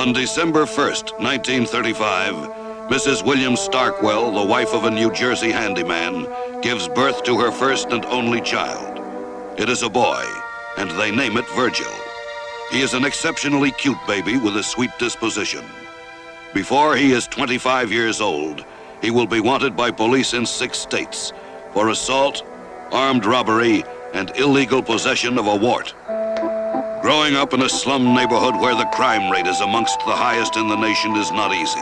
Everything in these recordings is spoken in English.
On December 1st, 1935, Mrs. William Starkwell, the wife of a New Jersey handyman, gives birth to her first and only child. It is a boy, and they name it Virgil. He is an exceptionally cute baby with a sweet disposition. Before he is 25 years old, he will be wanted by police in 6 states for assault, armed robbery, and illegal possession of a wart. Growing up in a slum neighborhood where the crime rate is amongst the highest in the nation is not easy,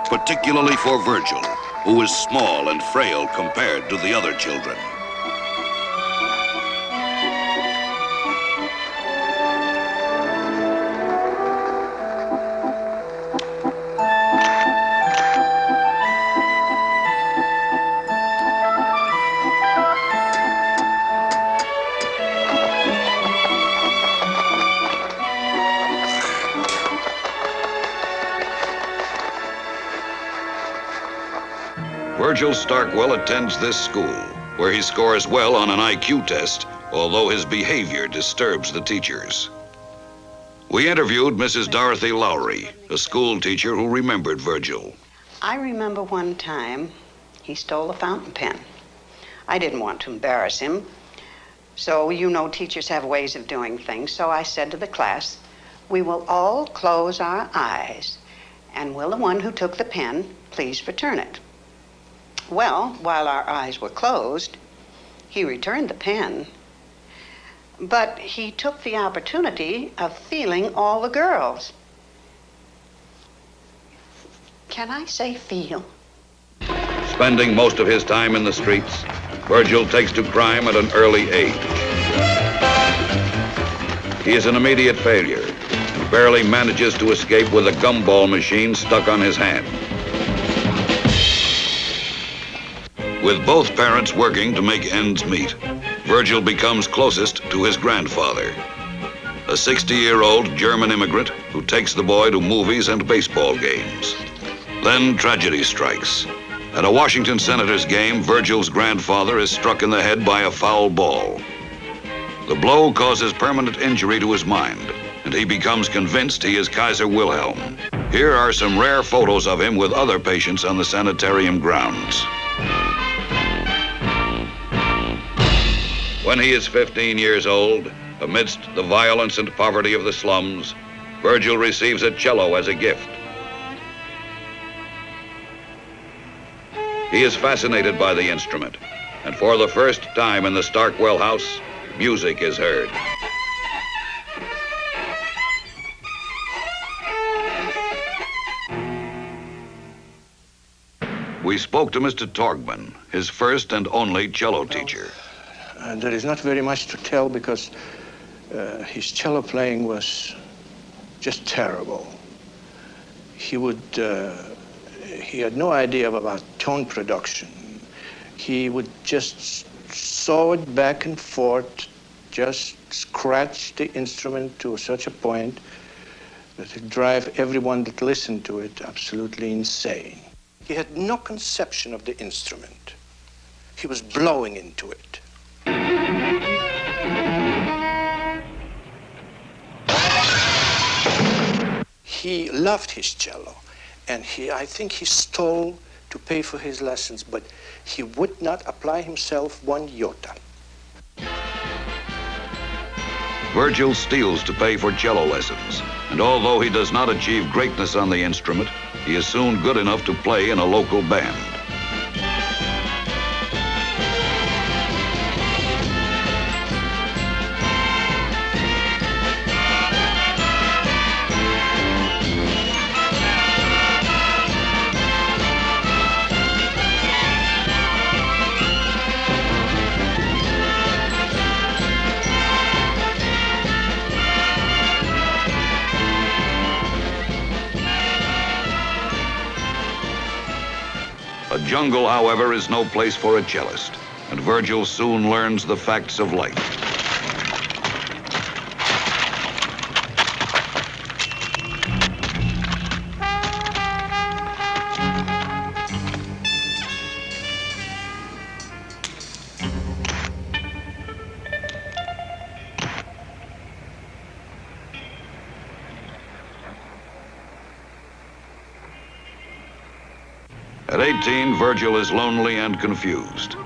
particularly for Virgil, who is small and frail compared to the other children. Virgil Starkwell attends this school, where he scores well on an IQ test, although his behavior disturbs the teachers. We interviewed Mrs. Dorothy Lowry, a school teacher who remembered Virgil. I remember one time he stole a fountain pen. I didn't want to embarrass him. So, you know, teachers have ways of doing things. So I said to the class, we will all close our eyes, and will the one who took the pen please return it? Well, while our eyes were closed, he returned the pen, but he took the opportunity of feeling all the girls. Can I say feel? Spending most of his time in the streets, Virgil takes to crime at an early age. He is an immediate failure and barely manages to escape with a gumball machine stuck on his hand. With both parents working to make ends meet, Virgil becomes closest to his grandfather, a 60-year-old German immigrant who takes the boy to movies and baseball games. Then tragedy strikes. At a Washington Senators game, Virgil's grandfather is struck in the head by a foul ball. The blow causes permanent injury to his mind, and he becomes convinced he is Kaiser Wilhelm. Here are some rare photos of him with other patients on the sanitarium grounds. When he is 15 years old, amidst the violence and poverty of the slums, Virgil receives a cello as a gift. He is fascinated by the instrument, and for the first time in the Starkwell house, music is heard. We spoke to Mr. Torgman, his first and only cello teacher. There is not very much to tell because his cello playing was just terrible. He had no idea about tone production. He would just saw it back and forth, just scratch the instrument to such a point that it drive everyone that listened to it absolutely insane. He had no conception of the instrument. He was blowing into it. He loved his cello, and I think he stole to pay for his lessons, but he would not apply himself one iota. Virgil steals to pay for cello lessons, and although he does not achieve greatness on the instrument, he is soon good enough to play in a local band. A jungle, however, is no place for a cellist, and Virgil soon learns the facts of life. At 18, Virgil is lonely and confused.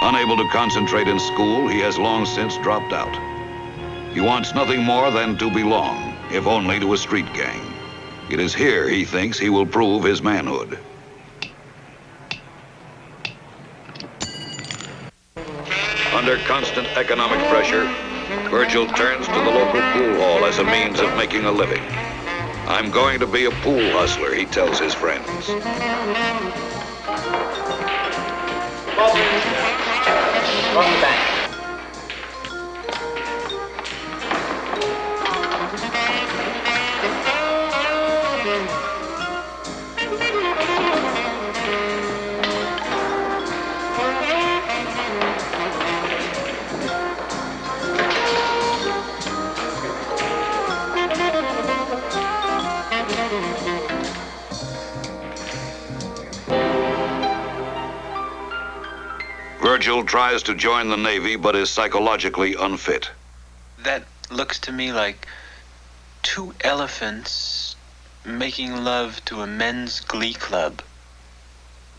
Unable to concentrate in school, he has long since dropped out. He wants nothing more than to belong, if only to a street gang. It is here, he thinks, he will prove his manhood. Under constant economic pressure, Virgil turns to the local pool hall as a means of making a living. I'm going to be a pool hustler, he tells his friends. Welcome back. Virgil tries to join the Navy, but is psychologically unfit. That looks to me like two elephants making love to a men's glee club.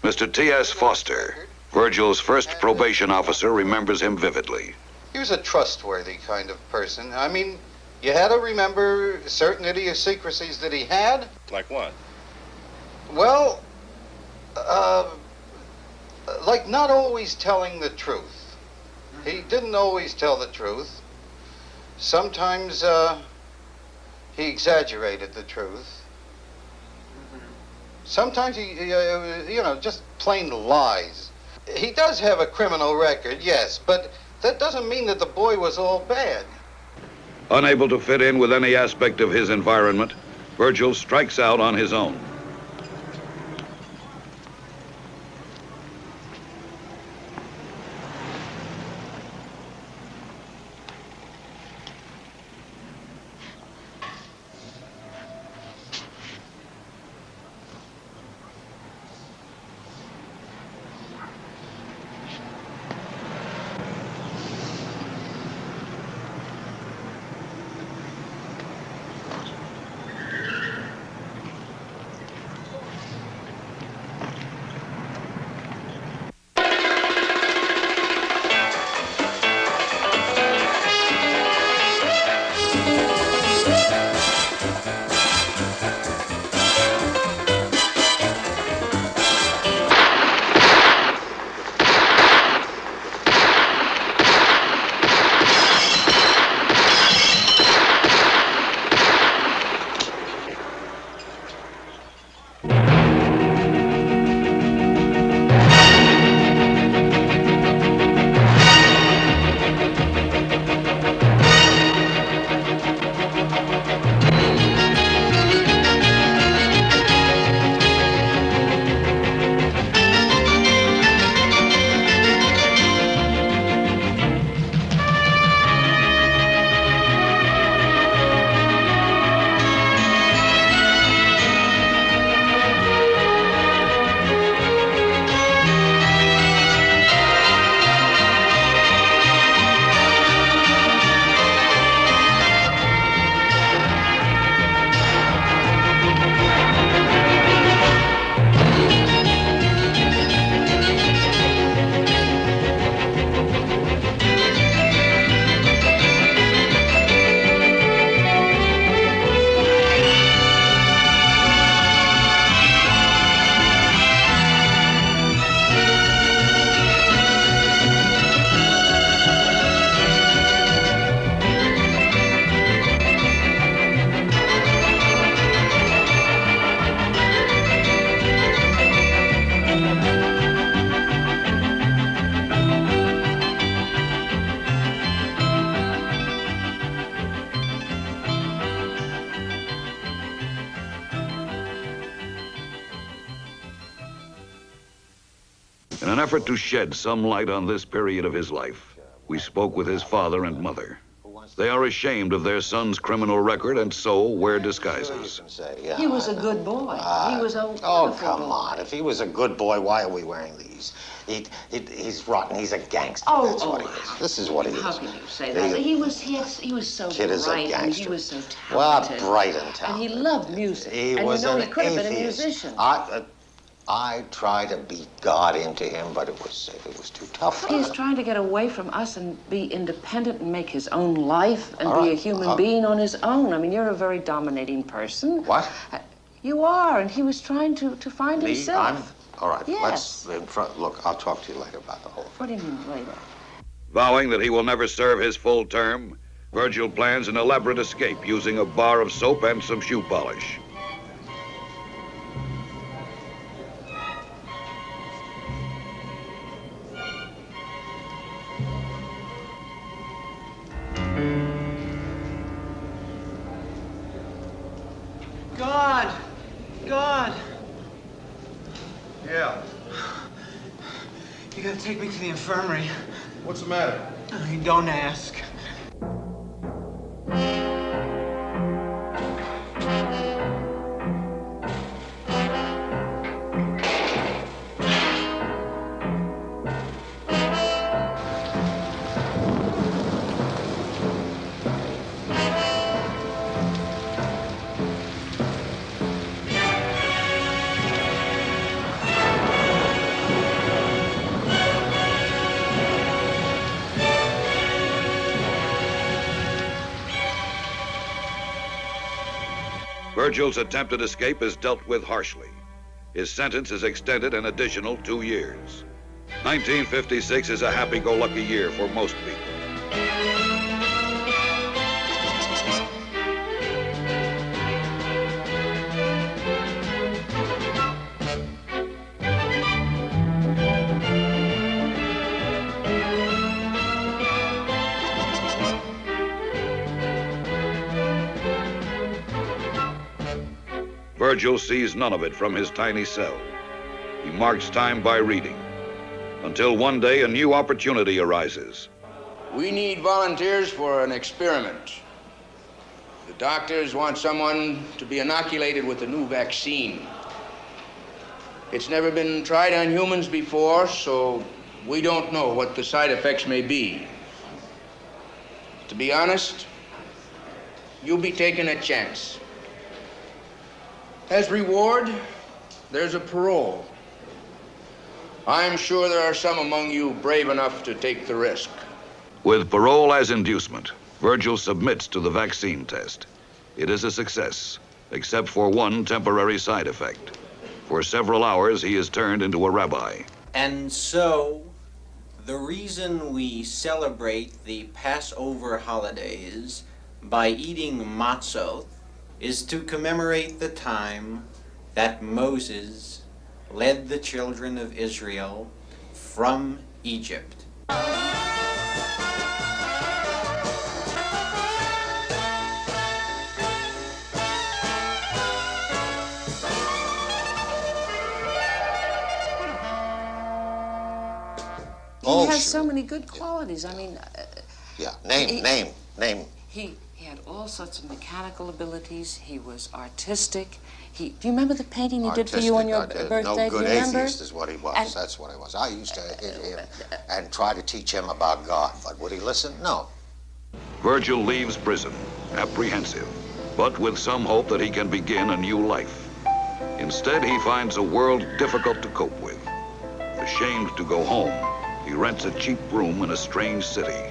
Mr. T.S. Foster, Virgil's first probation officer, remembers him vividly. He was a trustworthy kind of person. I mean, you had to remember certain idiosyncrasies that he had. Like what? Well, like not always telling the truth. He didn't always tell the truth. Sometimes he exaggerated the truth. Sometimes he, just plain lies. He does have a criminal record, yes, but that doesn't mean that the boy was all bad. Unable to fit in with any aspect of his environment, Virgil strikes out on his own. In an effort to shed some light on this period of his life, we spoke with his father and mother. They are ashamed of their son's criminal record and so wear disguises. He was a good boy. He was a Oh, wonderful come boy. on. If he was a good boy, why are we wearing these? He's rotten. He's a gangster. Oh, That's what he how- is. This is what he is. How can you say that? He was so Kid is a bright, and gangster. he was so Well, talented. bright and talented. And he loved music. He and was you know, an he could have been a atheist. musician. I tried to beat God into him, but it was too tough. He's trying to get away from us and be independent and make his own life and All be a right. human being on his own. I mean, you're a very dominating person. What? You are, and he was trying to find Me? himself. All right, Yes. look, I'll talk to you later about the whole thing. What do you mean later? Vowing that he will never serve his full term, Virgil plans an elaborate escape using a bar of soap and some shoe polish. God! Yeah. You gotta take me to the infirmary. What's the matter? Don't ask. Virgil's attempted escape is dealt with harshly. His sentence is extended an additional 2 years. 1956 is a happy-go-lucky year for most people. Virgil sees none of it from his tiny cell. He marks time by reading, until one day a new opportunity arises. We need volunteers for an experiment. The doctors want someone to be inoculated with a new vaccine. It's never been tried on humans before, so we don't know what the side effects may be. To be honest, you'll be taking a chance. As reward, there's a parole. I'm sure there are some among you brave enough to take the risk. With parole as inducement, Virgil submits to the vaccine test. It is a success, except for one temporary side effect. For several hours, he is turned into a rabbi. And so, the reason we celebrate the Passover holidays by eating matzot is to commemorate the time that Moses led the children of Israel from Egypt. He has so many good qualities. I mean, Yeah, name. he had all sorts of mechanical abilities. He was artistic. Do you remember the painting he did for you on your birthday? No good Do you remember? atheist is what he was. That's what he was. I used to hit him and try to teach him about God, but would he listen? No. Virgil leaves prison, apprehensive, but with some hope that he can begin a new life. Instead, he finds a world difficult to cope with. Ashamed to go home, he rents a cheap room in a strange city.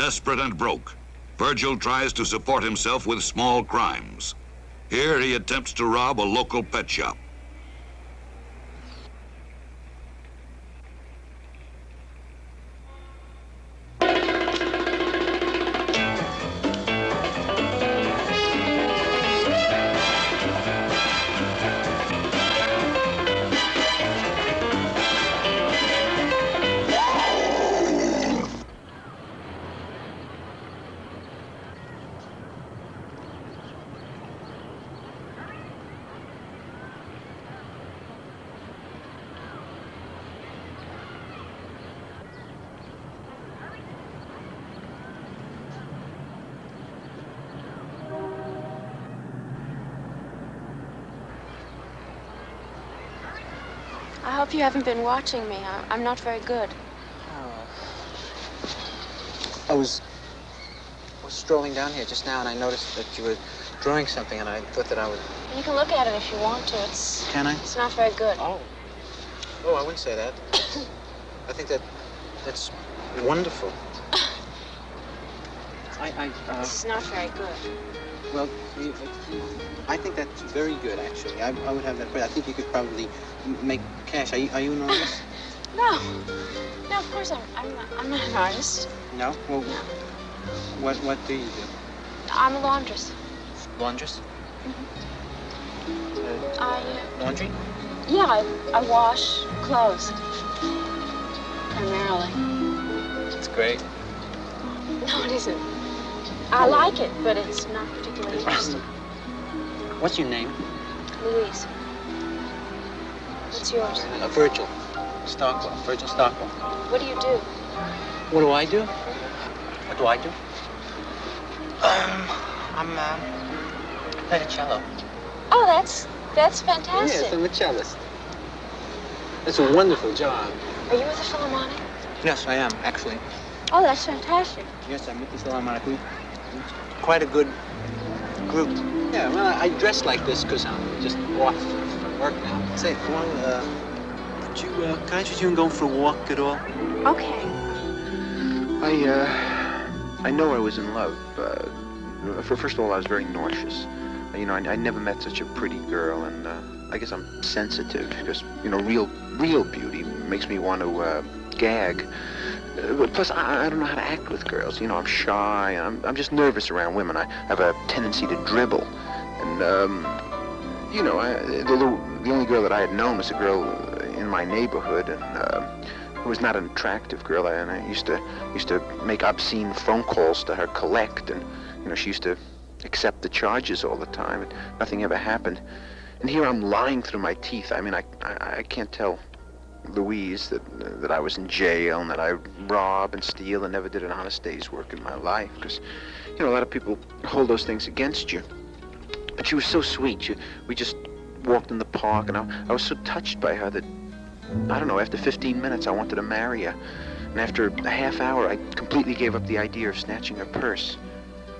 Desperate and broke, Virgil tries to support himself with small crimes. Here he attempts to rob a local pet shop. I hope you haven't been watching me. I'm not very good. I was strolling down here just now, and I noticed that you were drawing something, and I thought that I would... You can look at it if you want to. Can I? It's not very good. Oh, I wouldn't say that. I think that's wonderful. This is not very good. Well, I think that's very good, actually. I would have that. But I think you could probably make cash. Are you an artist? No, of course I'm not an artist. No? Well, No. What do you do? I'm a laundress. Laundress? Laundry? Yeah, I wash clothes. Primarily. It's great. No, it isn't. I like it, but it's not particularly interesting. What's your name? Louise. What's yours? Virgil Starkwell. Virgil Starkwell. What do you do? What do I do? What do I do? I play the cello. Oh, that's fantastic. Yes, I'm a cellist. It's a wonderful job. Are you with the Philharmonic? Yes, I am, actually. Oh, that's fantastic. Yes, I'm with the Philharmonic. Quite a good group. Yeah, well, I dress like this because I'm just off from work now. Say, can I interest you in going for a walk at all? Okay. I know I was in love. First of all, I was very nauseous. I never met such a pretty girl, and I guess I'm sensitive because, real beauty makes me want to gag. Plus, I don't know how to act with girls. I'm shy, and I'm just nervous around women. I have a tendency to dribble. And, the only girl that I had known was a girl in my neighborhood, and it was not an attractive girl. And I used to make obscene phone calls to her, collect, and, she used to accept the charges all the time, and nothing ever happened. And here I'm lying through my teeth. I mean, I can't tell Louise that I was in jail and that I rob and steal and never did an honest day's work in my life, because a lot of people hold those things against you. But she was so sweet. We just walked in the park, and I was so touched by her that, I don't know, after 15 minutes I wanted to marry her, and after a half hour I completely gave up the idea of snatching her purse.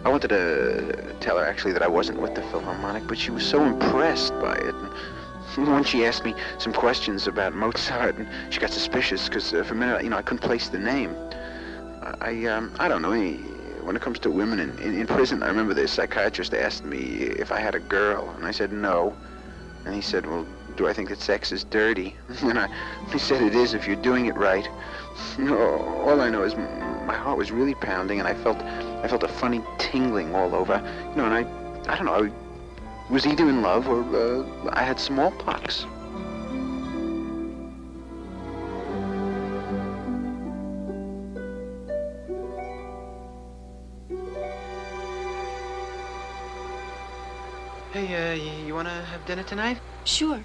I wanted to tell her actually that I wasn't with the Philharmonic, but she was so impressed by it. And once she asked me some questions about Mozart, and she got suspicious because for a minute, I couldn't place the name. I don't know. When it comes to women in prison, I remember the psychiatrist asked me if I had a girl, and I said no. And he said, well, do I think that sex is dirty? And he said it is if you're doing it right. All I know is my heart was really pounding, and I felt a funny tingling all over. And I don't know. I was either in love or I had smallpox. Hey, you want to have dinner tonight? Sure.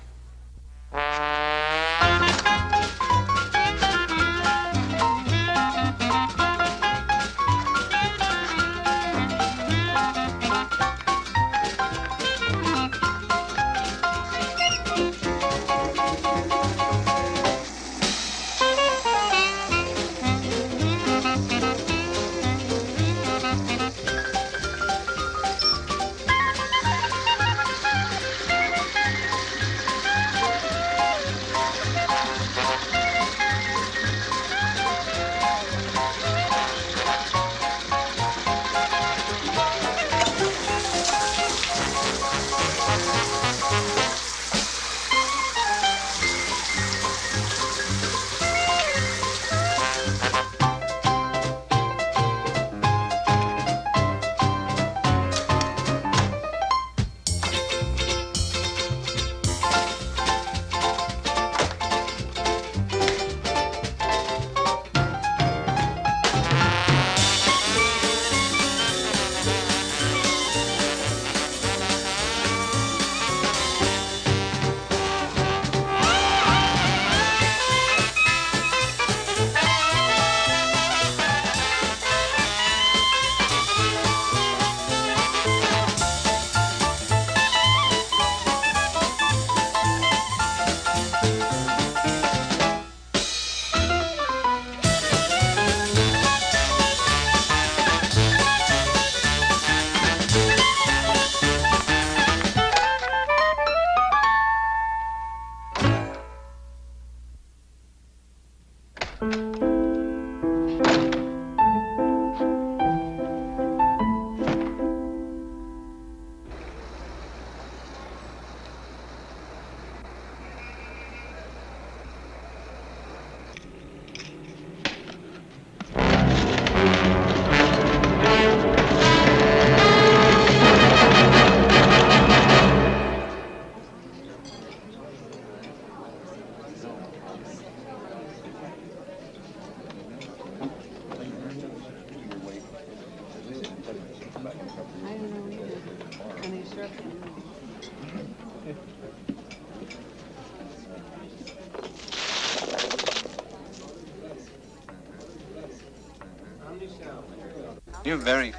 You're very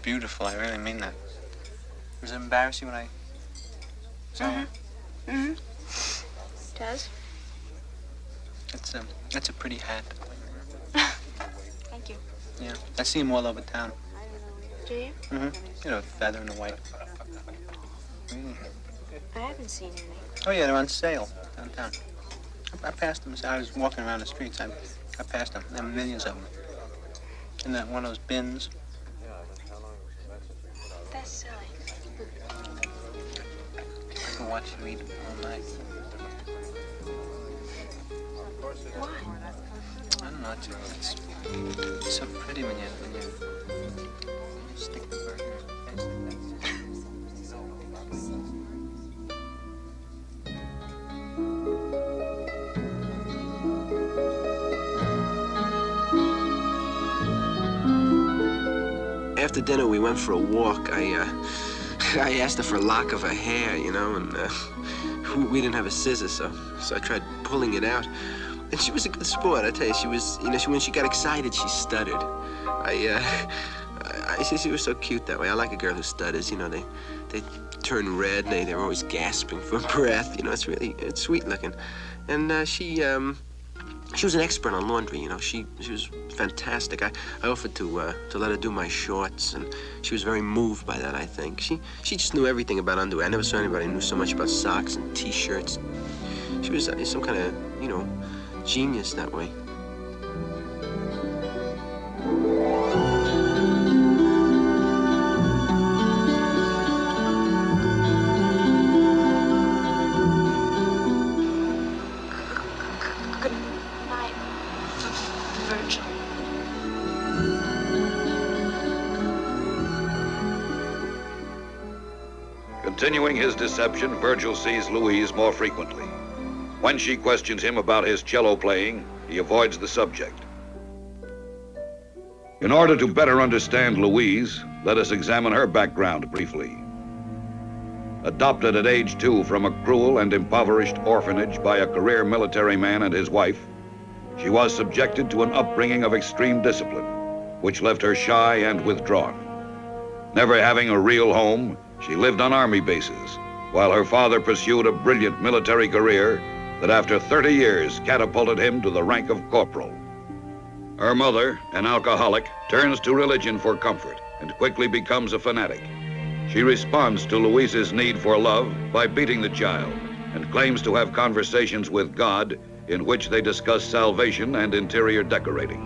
beautiful, I really mean that. Does it embarrass you when I saw you? Does? That's a pretty hat. Thank you. Yeah, I see them all over town. Do you? You know, feather and the white. Really? I haven't seen any. Oh yeah, they're on sale downtown. I passed them. I was walking around the streets. I passed them. There were millions of them. In that one of those bins. That's silly. I can watch you eat all night. Why? I don't know. It's so pretty when you stick the burger in your face. After dinner, we went for a walk. I asked her for a lock of her hair, you know, and we didn't have a scissor, so I tried pulling it out. And she was a good sport, I tell you. She was, you know, when she got excited, she stuttered. She was so cute that way. I like a girl who stutters, you know. They turn red, and they're always gasping for breath, you know. It's sweet looking. And she was an expert on laundry, you know. She was fantastic. I offered to let her do my shorts, and she was very moved by that, I think. She just knew everything about underwear. I never saw anybody who knew so much about socks and T-shirts. She was some kind of, you know, genius that way. Virgil. Continuing his deception, Virgil sees Louise more frequently. When she questions him about his cello playing, he avoids the subject. In order to better understand Louise, let us examine her background briefly. Adopted at age 2 from a cruel and impoverished orphanage by a career military man and his wife, she was subjected to an upbringing of extreme discipline, which left her shy and withdrawn. Never having a real home, she lived on army bases, while her father pursued a brilliant military career that after 30 years catapulted him to the rank of corporal. Her mother, an alcoholic, turns to religion for comfort and quickly becomes a fanatic. She responds to Louise's need for love by beating the child and claims to have conversations with God in which they discuss salvation and interior decorating.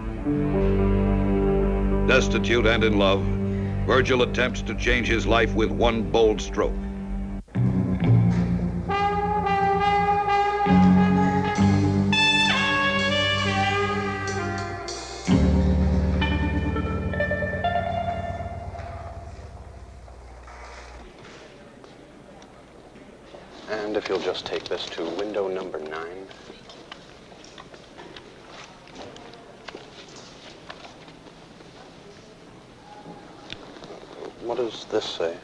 Destitute and in love, Virgil attempts to change his life with one bold stroke. And if you'll just take this to window number 9. What does this say?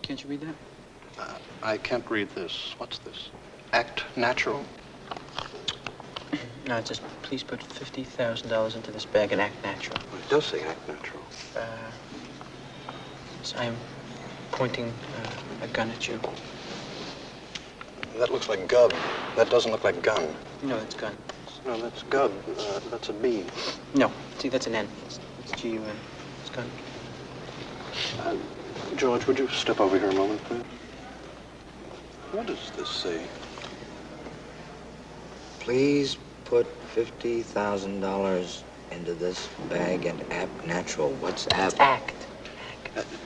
Can't you read that? I can't read this. What's this? Act natural? No, it says, please put $50,000 into this bag and act natural. It does say act natural. So I am pointing a gun at you. That looks like gub. That doesn't look like gun. No, it's gun. No, that's gub. That's a B. No, see, that's an N. It's G-U-N. It's gun. George, would you step over here a moment, please? What does this say? Please put $50,000 into this bag and act natural. What's act? Act.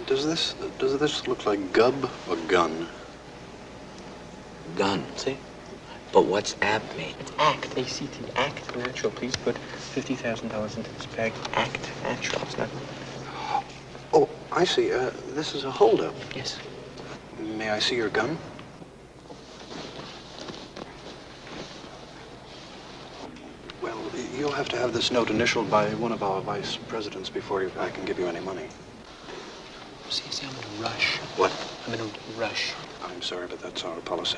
Does this look like gub or gun? Gun. See? But what's apt mean? It's act. A-C-T. Act natural. Please put $50,000 into this bag. Act natural. It's not... Oh, I see. This is a holdup. Yes. May I see your gun? Well, you'll have to have this note initialed by one of our vice presidents before I can give you any money. See, I'm in a rush. What? I'm in a rush. I'm sorry, but that's our policy.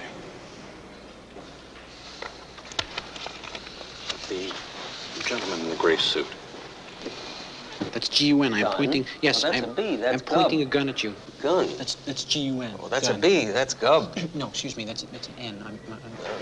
The gentleman in the gray suit. That's G-U-N. I'm pointing. Yes, that's a B. That's I'm pointing gub. a gun at you. Gun? That's G-U-N. Oh, that's gun. a B. That's gub. No, excuse me. That's an N.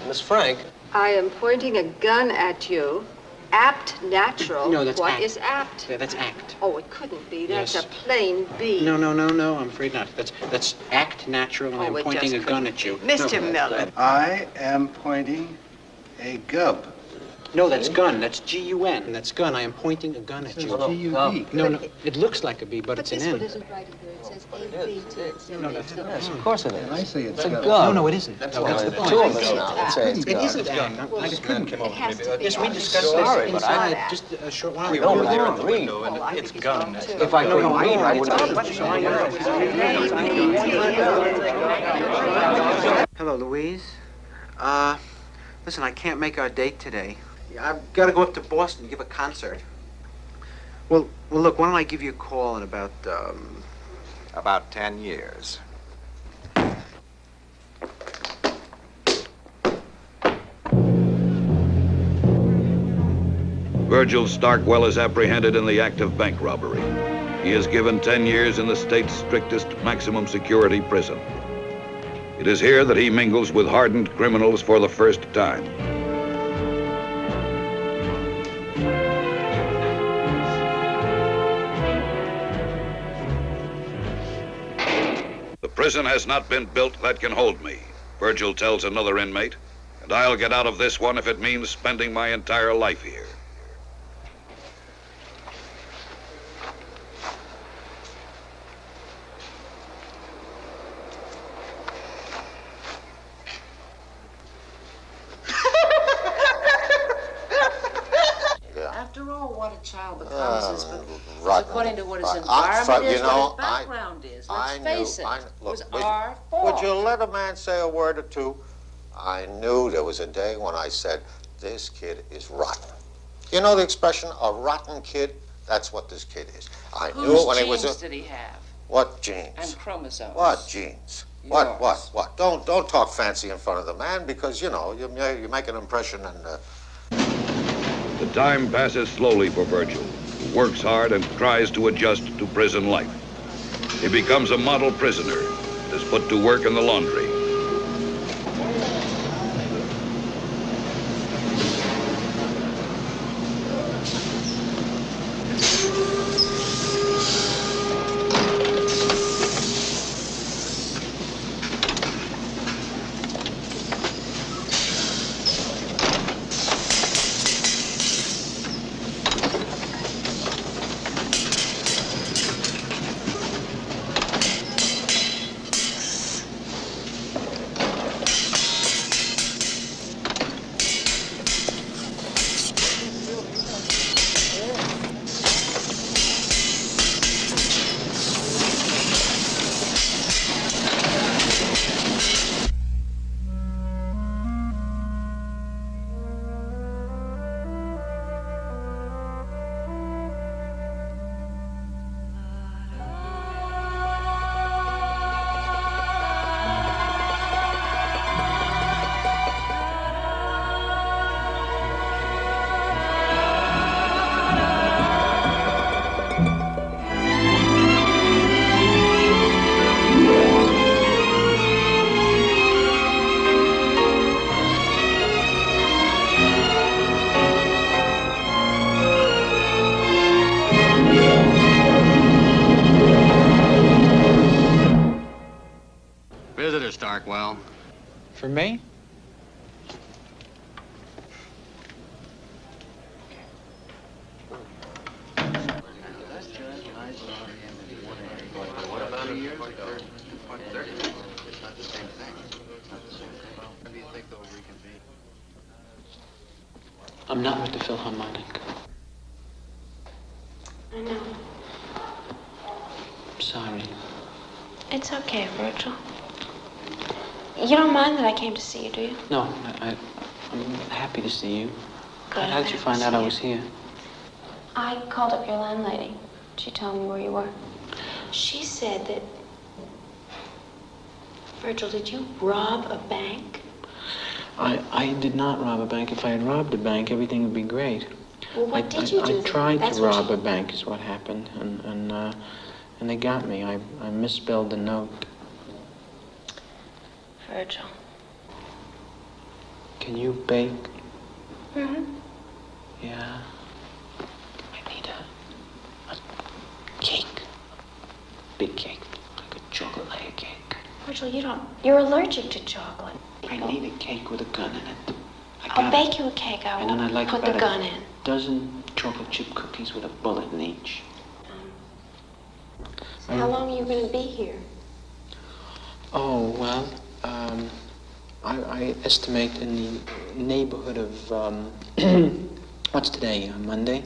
Miss Frank. I am pointing a gun at you. Apt, natural. No, that's What act. is apt? Yeah, that's act. Oh, it couldn't be. That's Yes. a plain B. No. I'm afraid not. That's act natural, and I'm it pointing just a gun at you. Mr. Miller. I am pointing a gub. No, that's gun. That's G-U-N. That's gun. I am pointing a gun at you. G-U-B. No. It looks like a B, but it's an This one N. isn't right either. It says A-B-T. No, that's not. Yes, of course it is. I say it's a gub. gub. No, it isn't. That's the the point. two of us now. Let's say it's It gub. isn't N. I just couldn't come It has to be. Yes, we I'm discussed sorry, this but I- inside just a short while We ago. were there at the window, Well, I it's think gun. wrong, too. If I couldn't read, I wouldn't have. Hello, Louise. Listen, I can't make our date today. I've got to go up to Boston and give a concert. Well, look, why don't I give you a call in about 10 years. Virgil Starkwell is apprehended in the act of bank robbery. He is given 10 years in the state's strictest maximum security prison. It is here that he mingles with hardened criminals for the first time. The prison has not been built that can hold me, Virgil tells another inmate, and I'll get out of this one if it means spending my entire life here. After all, what a child becomes is rotten. according to what his Right. environment You is, know, what his background is. I Let's knew- face it. I- It look, was would- our fault. Would you let a man say a word or two? I knew there was a day when I said, this kid is rotten. You know the expression, a rotten kid? That's what this kid is. I knew Whose it when he was genes a... did he have? What genes? And chromosomes. What genes? Yours. What? Don't talk fancy in front of the man because, you know, you make an impression and... The time passes slowly for Virgil, who works hard and tries to adjust to prison life. He becomes a model prisoner and is put to work in the laundry. Visitor, Starkwell. For me? I'm not with the Philharmonic. I know. I'm sorry. It's okay, Virgil. You don't mind that I came to see you, do you? No, I'm happy to see you. Good, How did you find out I was here? I called up your landlady. She told me where you were. She said that... Virgil, did you rob a bank? I did not rob a bank. If I had robbed a bank, everything would be great. Well, what did you do? I tried That's to what rob a bank is what happened, and they got me. I misspelled the note. Virgil. Can you bake? Mm-hmm. Yeah. I need a cake. Big cake. Like a chocolate layer cake. Virgil, you're allergic to chocolate. I need a cake with a gun in it. I'll bake you a cake. I And then I'd like will put the about gun a in. dozen chocolate chip cookies with a bullet in each. How long are you going to be here? Oh, well, I estimate in the neighborhood of, what's today, Monday?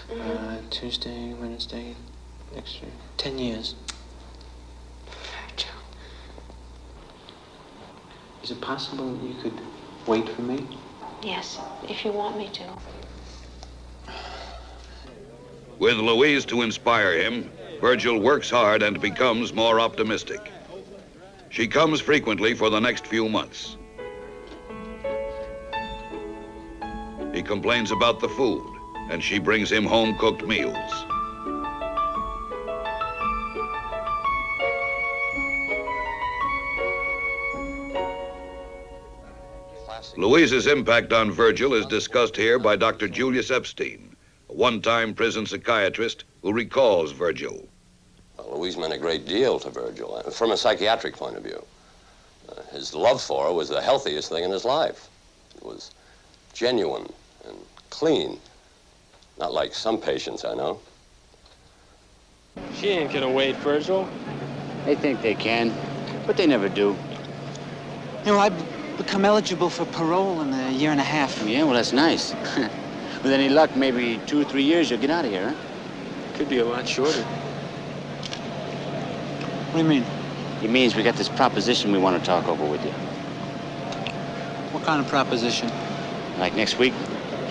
Mm-hmm. Tuesday, Wednesday, next year, 10 years. Is it possible you could wait for me? Yes, if you want me to. With Louise to inspire him, Virgil works hard and becomes more optimistic. She comes frequently for the next few months. He complains about the food, and she brings him home-cooked meals. Louise's impact on Virgil is discussed here by Dr. Julius Epstein, a one-time prison psychiatrist who recalls Virgil. Well, Louise meant a great deal to Virgil, from a psychiatric point of view. His love for her was the healthiest thing in his life. It was genuine and clean, not like some patients I know. She ain't gonna wait, Virgil. They think they can, but they never do. You know, I've become eligible for parole in a year and a half. Yeah, well, that's nice. With any luck, maybe 2 or 3 years, you'll get out of here, huh? Could be a lot shorter. What do you mean? It means we got this proposition we want to talk over with you. What kind of proposition? Like next week,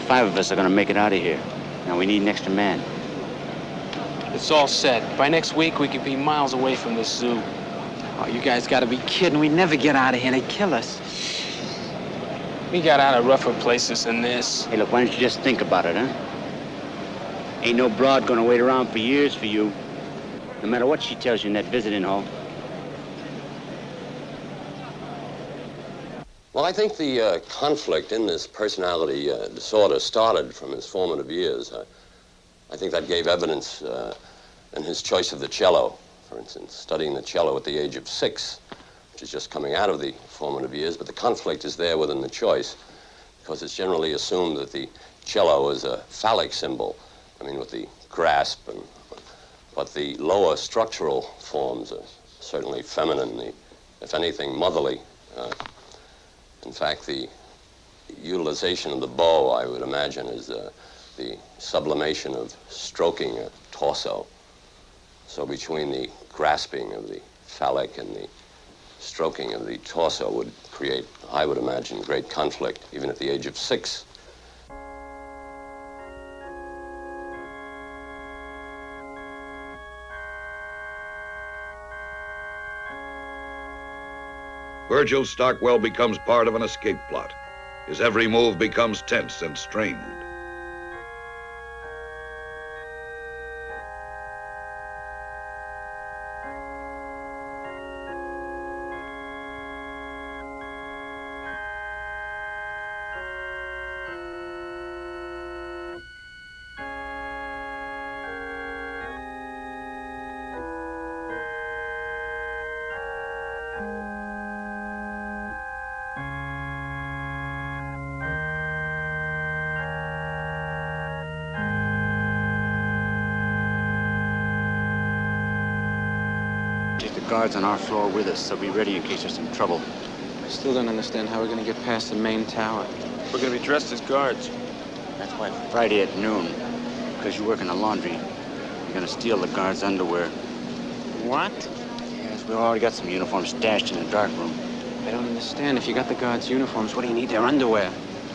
5 of us are gonna make it out of here. Now, we need an extra man. It's all set. By next week, we could be miles away from this zoo. Oh, you guys gotta be kidding. We'd never get out of here. They'd kill us. We got out of rougher places than this. Hey, look, why don't you just think about it, huh? Ain't no broad gonna wait around for years for you, no matter what she tells you in that visiting hall. Well, I think the conflict in this personality disorder started from his formative years. I think that gave evidence in his choice of the cello. For instance, studying the cello at the age of 6, which is just coming out of the formative years, but the conflict is there within the choice because it's generally assumed that the cello is a phallic symbol, I mean, with the grasp, but the lower structural forms are certainly feminine, if anything, motherly. In fact, the utilization of the bow, I would imagine, is the sublimation of stroking a torso. So between the grasping of the phallic and the stroking of the torso would create, I would imagine, great conflict, even at the age of 6. Virgil Starkwell becomes part of an escape plot. His every move becomes tense and strained. Take the guards on our floor with us, so be ready in case there's some trouble. I still don't understand how we're gonna get past the main tower. We're gonna be dressed as guards. That's why Friday at noon, because you work in the laundry, you're gonna steal the guards' underwear. What? Yes, we already got some uniforms stashed in the dark room. I don't understand. If you got the guards' uniforms, what do you need their underwear?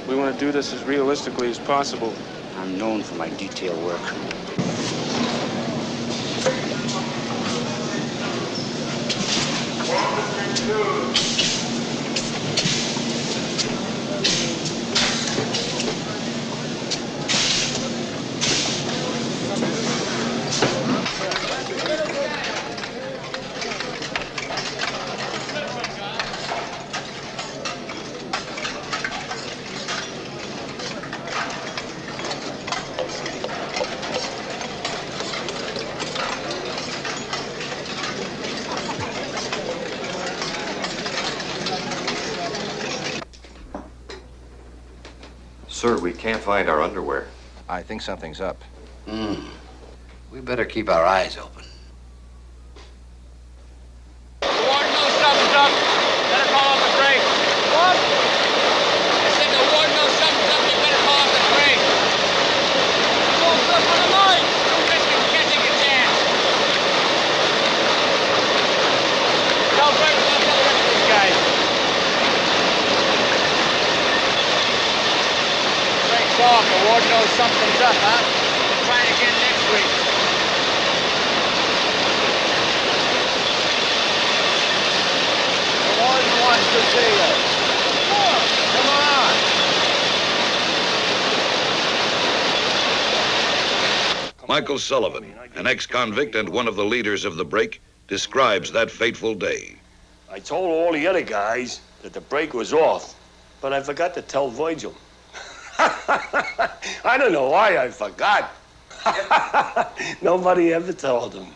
We want to do this as realistically as possible. I'm known for my detail work. Sir, we can't find our underwear. I think something's up. We better keep our eyes open. The warden knows something's up. Better call off the break. What? I said the warden knows something's up. You better call off the break. What's up for the night? Don't risk him catching your chance. Tell Virgil I'll tell the rest of these guys. Break's off. The warden knows something's up, huh? Try it again next week. The warden wants to see you. Come on. Michael Sullivan, an ex-convict and one of the leaders of the break, describes that fateful day. I told all the other guys that the break was off, but I forgot to tell Virgil. I don't know why I forgot. Nobody ever told him.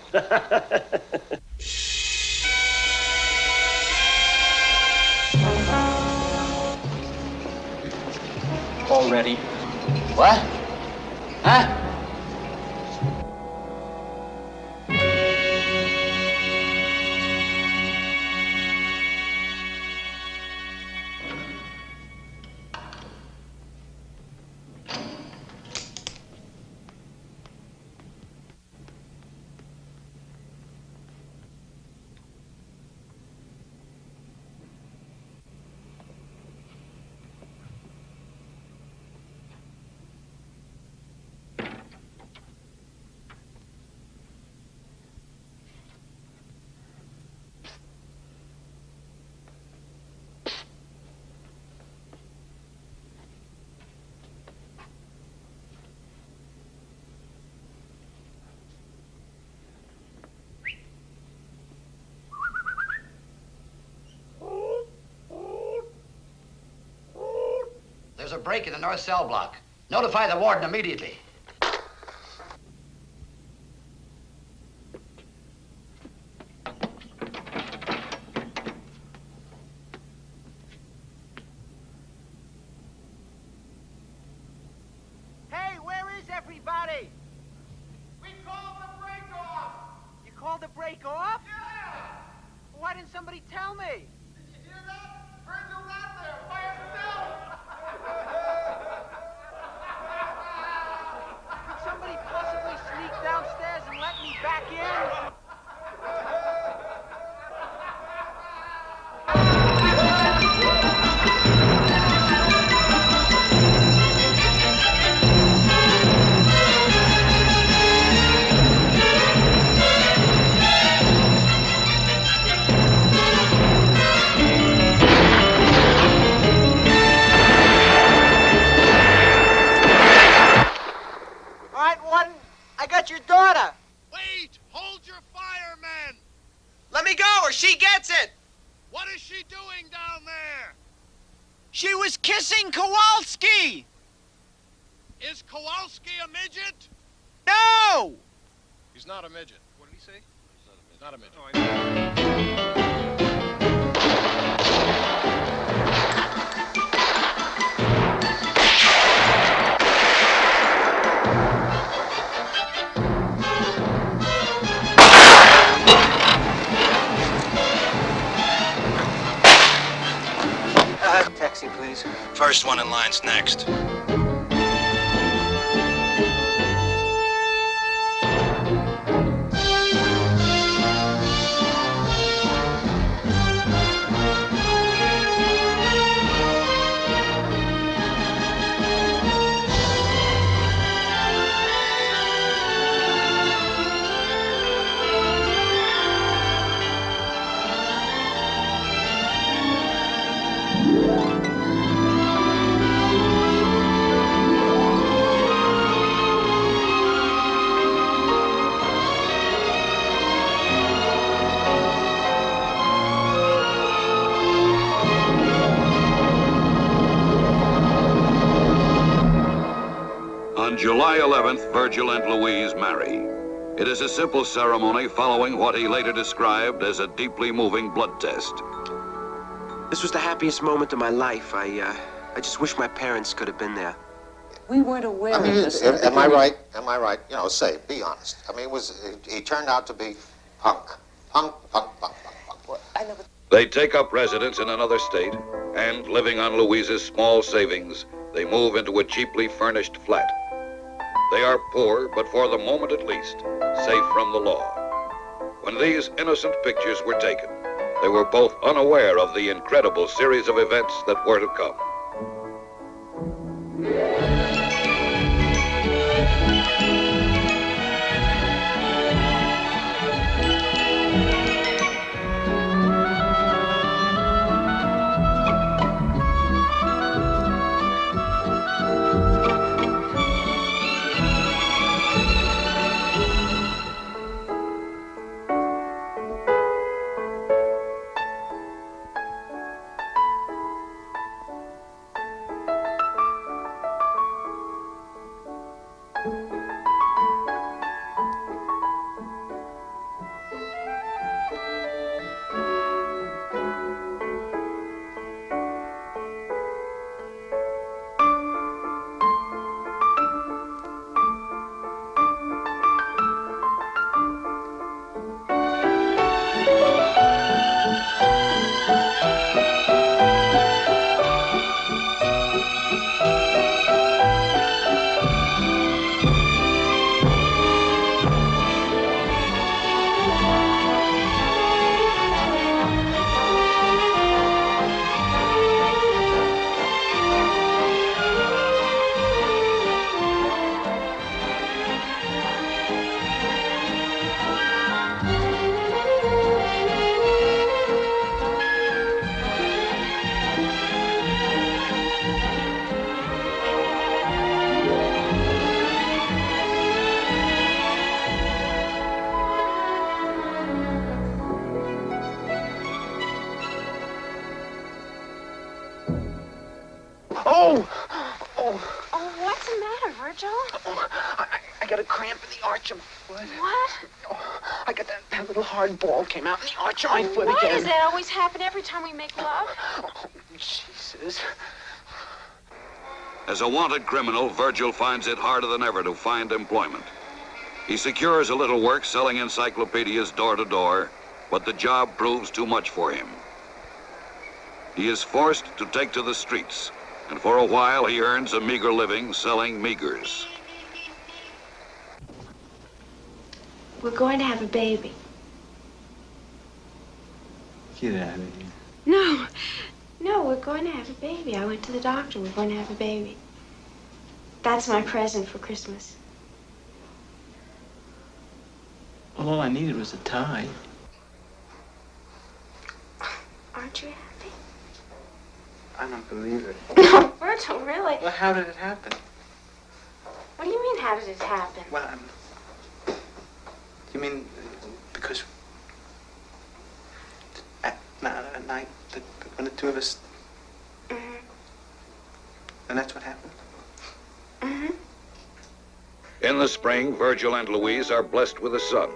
All ready. What? Huh? There's a break in the north cell block. Notify the warden immediately. Hey, where is everybody? We called the break off. You called the break off? Yeah. Why didn't somebody tell me? Did you hear that? Virgil's out there by himself. Could somebody possibly sneak downstairs and let me back in? All right, Warden, I got your daughter. Wait! Hold your fire, men! Let me go or she gets it. What is she doing down there? She was kissing Kowalski. Is Kowalski a midget? No! He's not a midget. What did he say? He's not a midget. Taxi, please. First one in line's next. On July 11th, Virgil and Louise marry. It is a simple ceremony following what he later described as a deeply moving blood test. This was the happiest moment of my life. I just wish my parents could have been there. We weren't aware of this. Am I right? Am I right? You know, be honest. I mean, he turned out to be punk. Punk. Well, I know, but... They take up residence in another state, and living on Louise's small savings, they move into a cheaply furnished flat. They are poor, but for the moment at least, safe from the law. When these innocent pictures were taken, they were both unaware of the incredible series of events that were to come. Oh, what's the matter, Virgil? I got a cramp in the arch of my foot. What? Oh, I got that little hard ball came out in the arch of my foot Why again. does that always happen every time we make love? Oh, Jesus. As a wanted criminal, Virgil finds it harder than ever to find employment. He secures a little work selling encyclopedias door to door, but the job proves too much for him. He is forced to take to the streets, and for a while he earns a meager living selling meagers. We're going to have a baby. Get out of here. No, we're going to have a baby. I went to the doctor. We're going to have a baby. That's my present for Christmas. Well, all I needed was a tie. Aren't you happy? I don't believe it. No, Virgil, really? Well, how did it happen? What do you mean, how did it happen? Well, you mean because at night, when the two of us... Mm-hmm. And that's what happened? Mm-hmm. In the spring, Virgil and Louise are blessed with a son.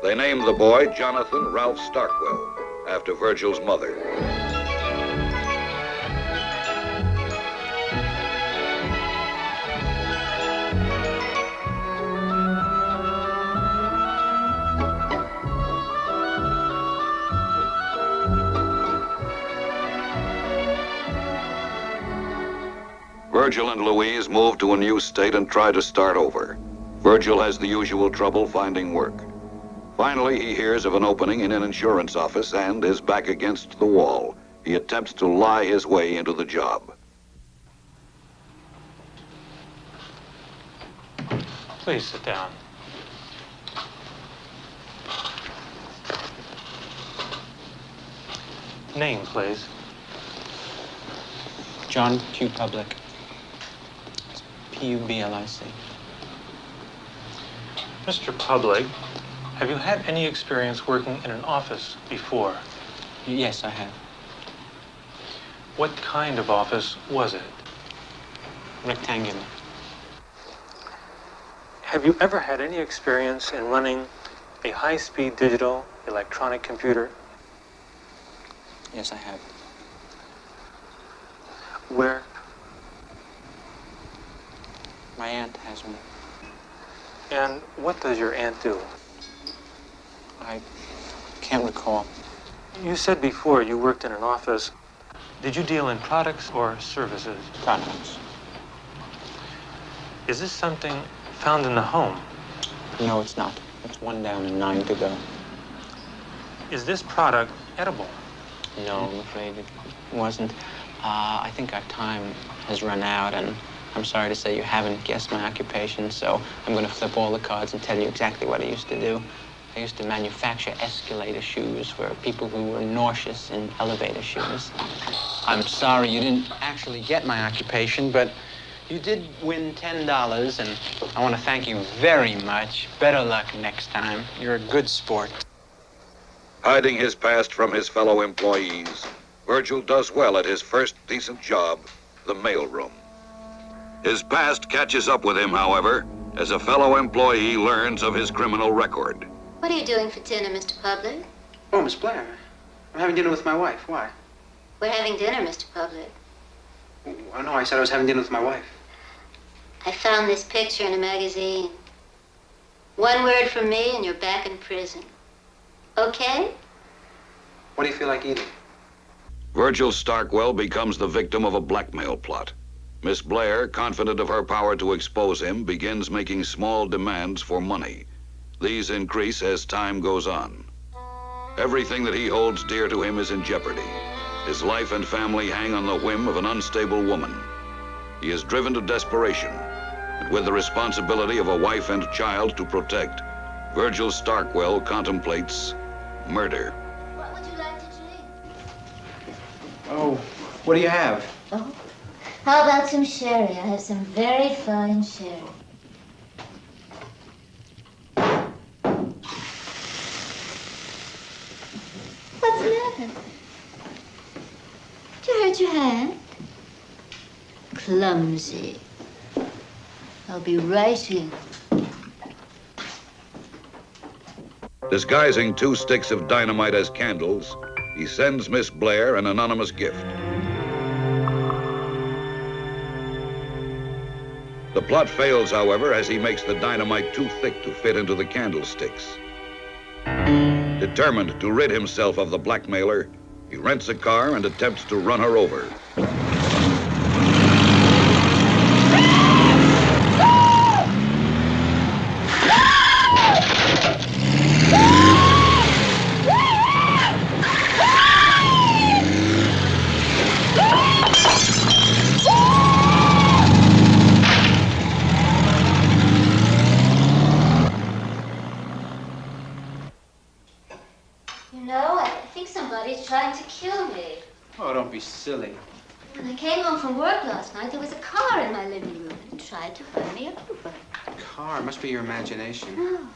They name the boy Jonathan Ralph Starkwell, after Virgil's mother. Virgil and Louise move to a new state and try to start over. Virgil has the usual trouble finding work. Finally, he hears of an opening in an insurance office and is back against the wall. He attempts to lie his way into the job. Please sit down. Name, please. John Q. Public. It's P-U-B-L-I-C. Mr. Public, have you had any experience working in an office before? Yes, I have. What kind of office was it? Rectangular. Have you ever had any experience in running a high-speed digital electronic computer? Yes, I have. Where? My aunt has me. And what does your aunt do? I can't recall. You said before you worked in an office. Did you deal in products or services? Products. Is this something found in the home? No, it's not. It's 1 down and 9 to go. Is this product edible? No, I'm afraid it wasn't. I think our time has run out, and I'm sorry to say you haven't guessed my occupation, so I'm going to flip all the cards and tell you exactly what I used to do. I used to manufacture escalator shoes for people who were nauseous in elevator shoes. I'm sorry you didn't actually get my occupation, but you did win $10, and I want to thank you very much. Better luck next time. You're a good sport. Hiding his past from his fellow employees, Virgil does well at his first decent job, the mailroom. His past catches up with him, however, as a fellow employee learns of his criminal record. What are you doing for dinner, Mr. Public? Oh, Miss Blair, I'm having dinner with my wife. Why? We're having dinner, Mr. Public. Oh, no, I said I was having dinner with my wife. I found this picture in a magazine. One word from me and you're back in prison. Okay? What do you feel like eating? Virgil Starkwell becomes the victim of a blackmail plot. Miss Blair, confident of her power to expose him, begins making small demands for money. These increase as time goes on. Everything that he holds dear to him is in jeopardy. His life and family hang on the whim of an unstable woman. He is driven to desperation, and with the responsibility of a wife and child to protect, Virgil Starkwell contemplates murder. What would you like to drink? Oh, what do you have? Oh, how about some sherry? I have some very fine sherry. What's the matter? Did you hurt your hand? Clumsy. I'll be right here. Disguising 2 sticks of dynamite as candles, he sends Miss Blair an anonymous gift. The plot fails, however, as he makes the dynamite too thick to fit into the candlesticks. Determined to rid himself of the blackmailer, he rents a car and attempts to run her over. You know, I think somebody's trying to kill me. Oh, don't be silly. When I came home from work last night, there was a car in my living room and tried to run me over. Car, must be your imagination. No,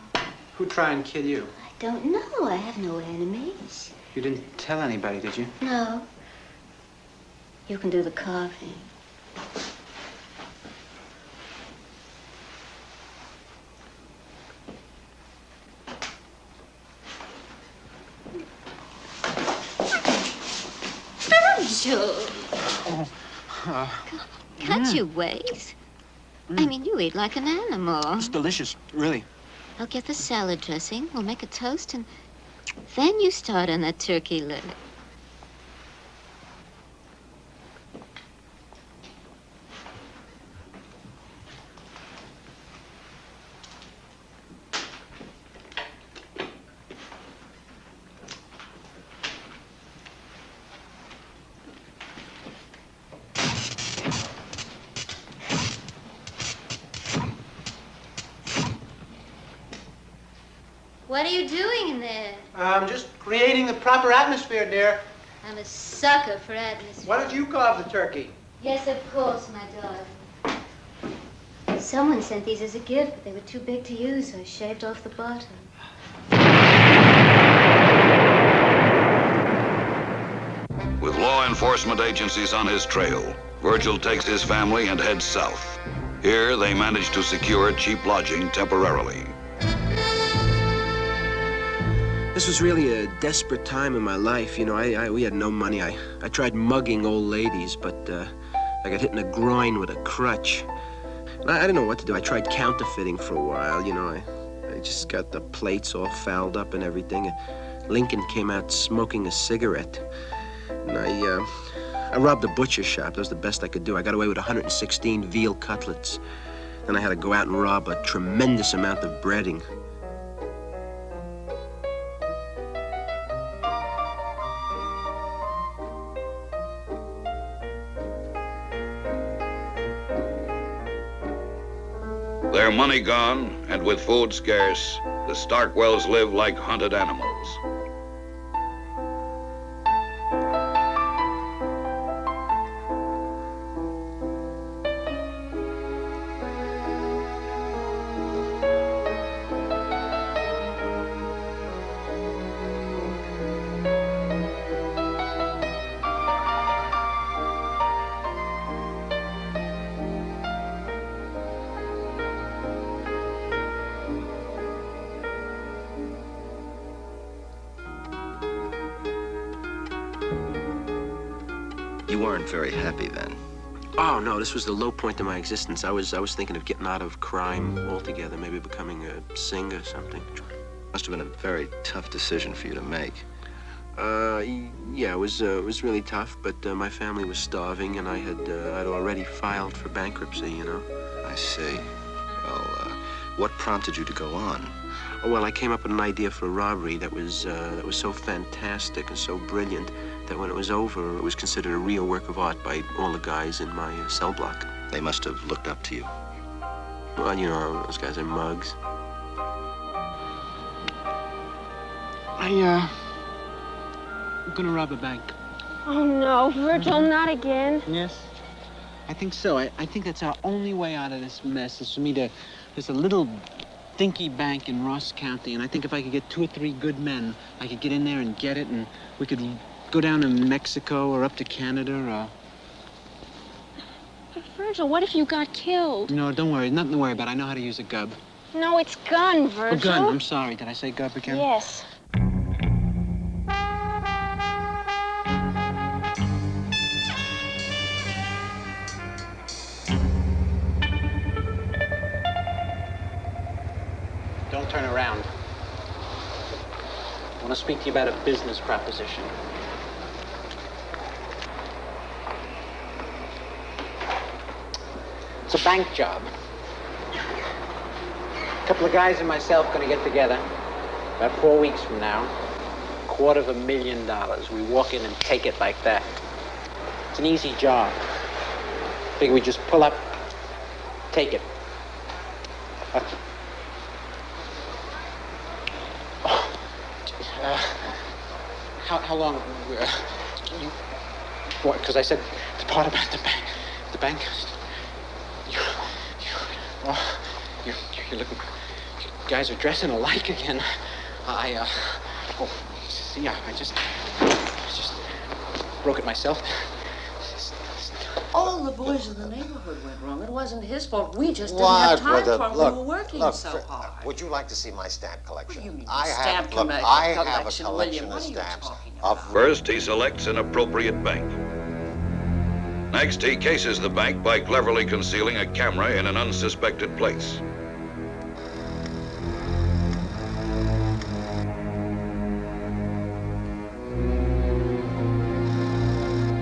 Who'd try and kill you? I don't know. I have no enemies. You didn't tell anybody, did you? No. You can do the carving. Virgil! Can't you wait? I mean, you eat like an animal. It's delicious, really. I'll get the salad dressing. We'll make a toast, and then you start on that turkey leg. What are you doing in there? I'm just creating the proper atmosphere, dear. I'm a sucker for atmosphere. Why don't you carve the turkey? Yes, of course, my darling. Someone sent these as a gift, but they were too big to use, so I shaved off the bottom. With law enforcement agencies on his trail, Virgil takes his family and heads south. Here, they manage to secure cheap lodging temporarily. This was really a desperate time in my life. You know, we had no money. I tried mugging old ladies, but I got hit in the groin with a crutch. I didn't know what to do. I tried counterfeiting for a while, you know. I just got the plates all fouled up and everything. Lincoln came out smoking a cigarette. And I robbed a butcher shop. That was the best I could do. I got away with 116 veal cutlets. Then I had to go out and rob a tremendous amount of breading. Their money gone, and with food scarce, the Starkwells live like hunted animals. You weren't very happy then. Oh, no, this was the low point of my existence. I was thinking of getting out of crime altogether, maybe becoming a singer or something. Must have been a very tough decision for you to make. Yeah, it was really tough, but my family was starving, and I'd already filed for bankruptcy, you know. I see. Well, what prompted you to go on? Oh, well, I came up with an idea for a robbery that was so fantastic and so brilliant that when it was over, it was considered a real work of art by all the guys in my cell block. They must have looked up to you. Well, you know, those guys are mugs. I'm gonna rob a bank. Oh, no, Virgil, not again. Yes? I think so. I think that's our only way out of this mess is for me to... There's a little dinky bank in Ross County, and I think if I could get 2 or 3 good men, I could get in there and get it, and we could go down to Mexico or up to Canada or... But Virgil, what if you got killed? No, don't worry. Nothing to worry about. I know how to use a gub. No, it's gun, Virgil. Oh, gun. I'm sorry. Did I say gub again? Yes. Don't turn around. I want to speak to you about a business proposition. It's a bank job. A couple of guys and myself going to get together about 4 weeks from now. $250,000. We walk in and take it like that. It's an easy job. Figure we just pull up, take it. How long? What? Because I said the part about the bank. The bank. You're looking. You guys are dressing alike again. See, I just broke it myself. All the boys in the neighborhood went wrong. It wasn't his fault. We just didn't have time for him. We were working so hard. Would you like to see my stamp collection? What do you mean, I have a collection of stamps. First, he selects an appropriate bank. Next, he cases the bank by cleverly concealing a camera in an unsuspected place.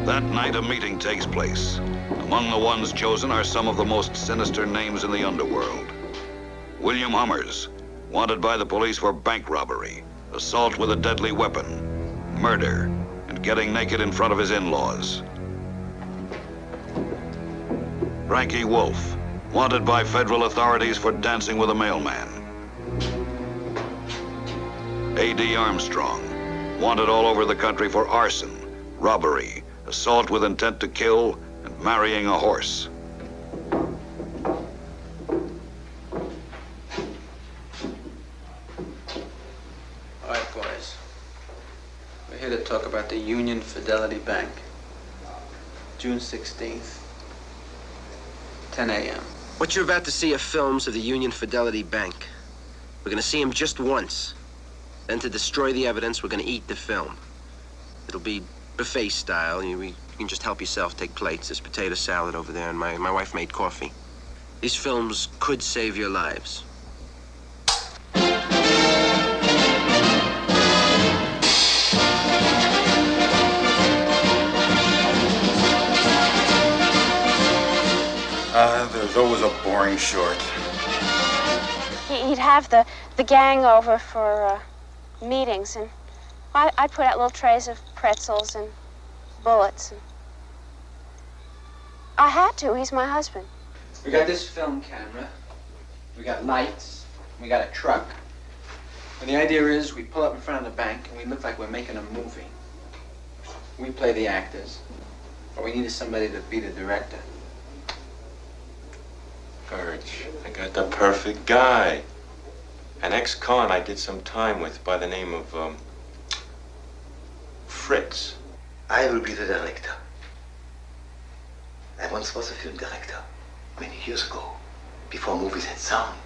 That night, a meeting takes place. Among the ones chosen are some of the most sinister names in the underworld. William Hummers, wanted by the police for bank robbery, assault with a deadly weapon, murder, and getting naked in front of his in-laws. Frankie Wolf, wanted by federal authorities for dancing with a mailman. A.D. Armstrong, wanted all over the country for arson, robbery, assault with intent to kill, and marrying a horse. All right, boys. We're here to talk about the Union Fidelity Bank. June 16th, 10 a.m. What you're about to see are films of the Union Fidelity Bank. We're gonna see them just once. Then to destroy the evidence, we're gonna eat the film. It'll be buffet style. You can just help yourself, take plates. There's potato salad over there, and my wife made coffee. These films could save your lives. There's always a boring short. He'd have the gang over for meetings, and I'd put out little trays of pretzels and bullets. And I had to. He's my husband. We got this film camera, we got lights, we got a truck. And the idea is we pull up in front of the bank and we look like we're making a movie. We play the actors, but we needed somebody to be the director. Virg, I got the perfect guy. An ex-con I did some time with by the name of, Fritz. I will be the director. I once was a film director, many years ago, before movies had sound.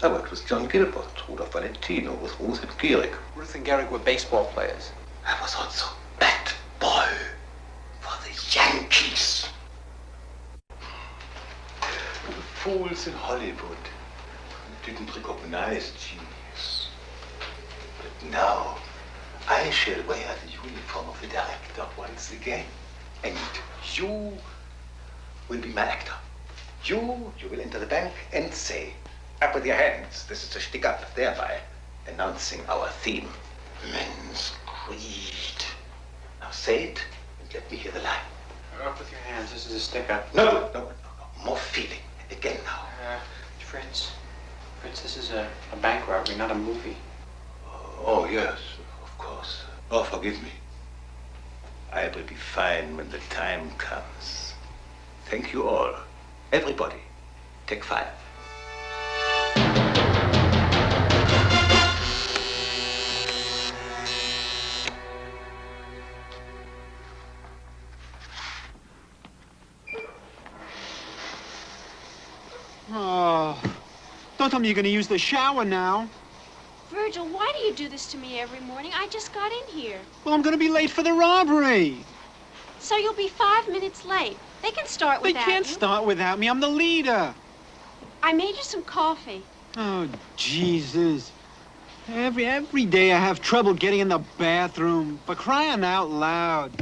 I worked with John Gilbert, Rudolph Valentino, with Ruth and Gehrig. Ruth and Gehrig were baseball players. I was also bat boy for the Yankees. The fools in Hollywood didn't recognize genius. But now, I shall wear the uniform of a director once again. And you will be my actor. You will enter the bank and say, up with your hands, this is a stick up, thereby announcing our theme. Men's greed. Now say it and let me hear the line. Up with your hands, this is a stick up. No. More feeling. Again now. Fritz, this is a bank robbery, not a movie. Oh, yes, of course. Oh, forgive me. I will be fine when the time comes. Thank you all. Everybody, take 5. Oh, don't tell me you're going to use the shower now. Virgil, why do you do this to me every morning? I just got in here. Well, I'm going to be late for the robbery. So you'll be 5 minutes late. They can start They without can't you. start without me. I'm the leader. I made you some coffee. Oh, Jesus. Every day I have trouble getting in the bathroom. For crying out loud.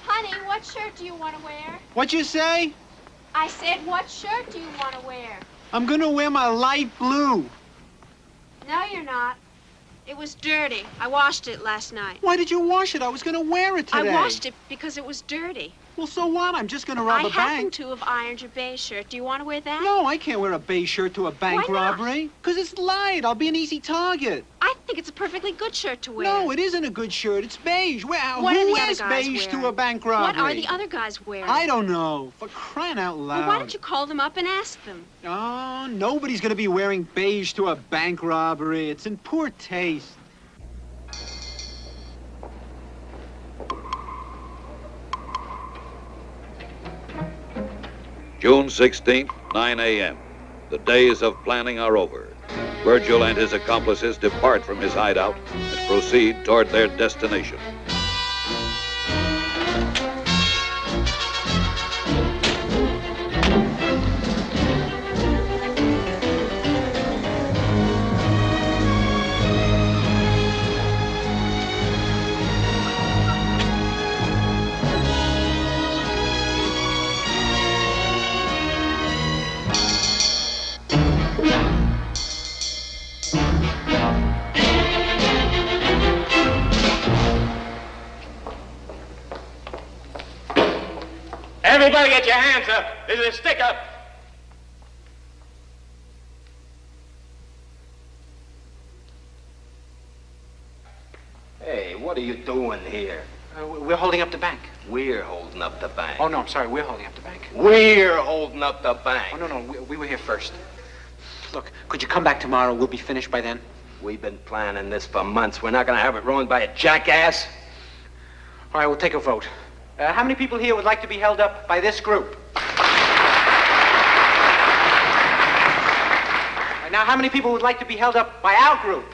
Honey, what shirt do you want to wear? What'd you say? I said, what shirt do you want to wear? I'm going to wear my light blue. No, you're not. It was dirty. I washed it last night. Why did you wash it? I was going to wear it today. I washed it because it was dirty. Well, so what? I'm just going to rob a I happen bank. to have ironed your beige shirt. Do you want to wear that? No, I can't wear a beige shirt to a bank Why not? robbery. Because it's light. I'll be an easy target. I think it's a perfectly good shirt to wear. No, it isn't a good shirt. It's beige. What who are the other wears guys beige wearing? to a bank robbery? What are the other guys wearing? I don't know. For crying out loud. Well, why don't you call them up and ask them? Oh, nobody's going to be wearing beige to a bank robbery. It's in poor taste. June 16th, 9 a.m. The days of planning are over. Virgil and his accomplices depart from his hideout and proceed toward their destination. Everybody get your hands up. This is a stick-up. Hey, what are you doing here? We're holding up the bank. We're holding up the bank. Oh, no, I'm sorry. We're holding up the bank. We're holding up the bank. Oh, no, we were here first. Look, could you come back tomorrow? We'll be finished by then. We've been planning this for months. We're not going to have it ruined by a jackass. All right, we'll take a vote. How many people here would like to be held up by this group? Now, how many people would like to be held up by our group?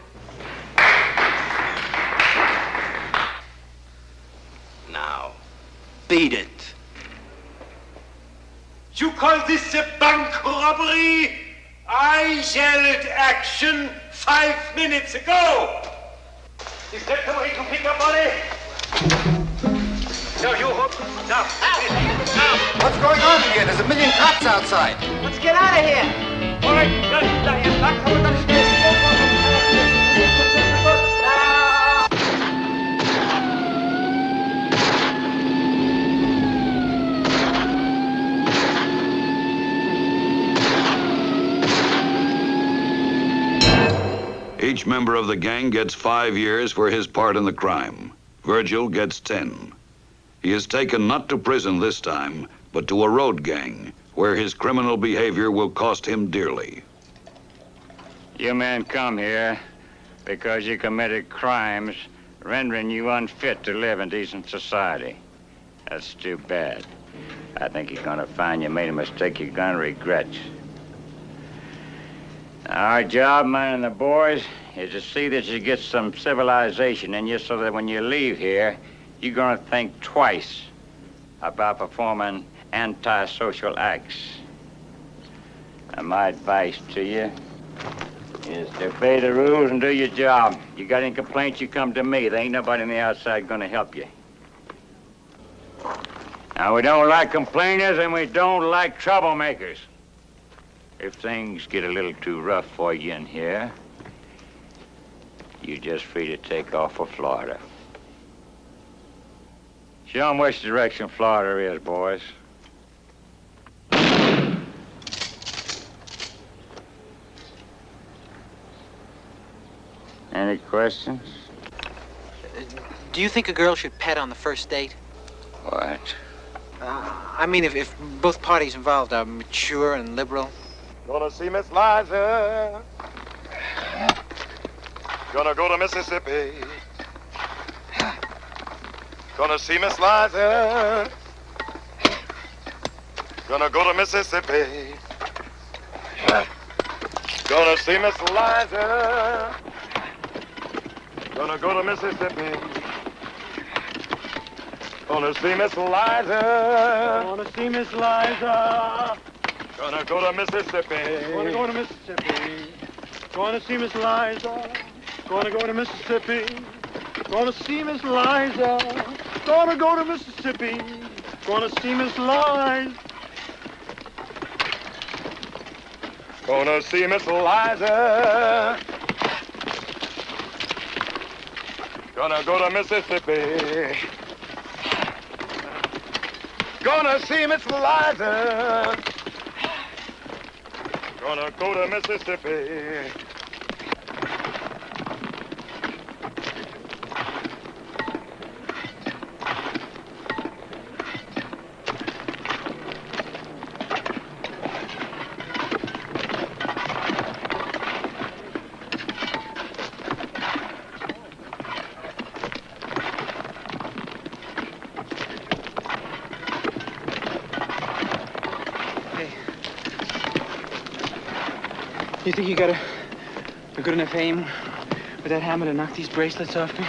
Now, beat it. You call this a bank robbery? I yelled action 5 minutes ago. Is that the way to pick up money? No, you hook. Now. What's going on in here? There's a million cops outside. Let's get out of here. All right, back over the stairs. Each member of the gang gets 5 years for his part in the crime. Virgil gets 10. He is taken not to prison this time, but to a road gang, where his criminal behavior will cost him dearly. You men come here because you committed crimes rendering you unfit to live in decent society. That's too bad. I think you're gonna find you made a mistake you're gonna regret. Our job, man and the boys, is to see that you get some civilization in you so that when you leave here, you're gonna think twice about performing antisocial acts. And my advice to you is to obey the rules and do your job. You got any complaints, you come to me. There ain't nobody on the outside gonna help you. Now, we don't like complainers and we don't like troublemakers. If things get a little too rough for you in here, you're just free to take off for Florida. Show 'em which direction Florida is, boys. Any questions? Do you think a girl should pet on the first date? What? I mean, if both parties involved are mature and liberal. Gonna see Miss Liza. Gonna go to Mississippi. Gonna see Miss Liza. Gonna go to Mississippi. Gonna see Miss Liza. Gonna go to Mississippi. Gonna see Miss Liza. Gonna see Miss Liza. Gonna go to Mississippi. Gonna go to Mississippi. Gonna see Miss Liza. Gonna go to Mississippi. Gonna see Miss Liza. Gonna go to Mississippi. Gonna see Miss Liza. Gonna see Miss Liza. Gonna go to Mississippi. Gonna see Miss Liza. Gonna go to Mississippi. You think you got a good enough aim with that hammer to knock these bracelets off me?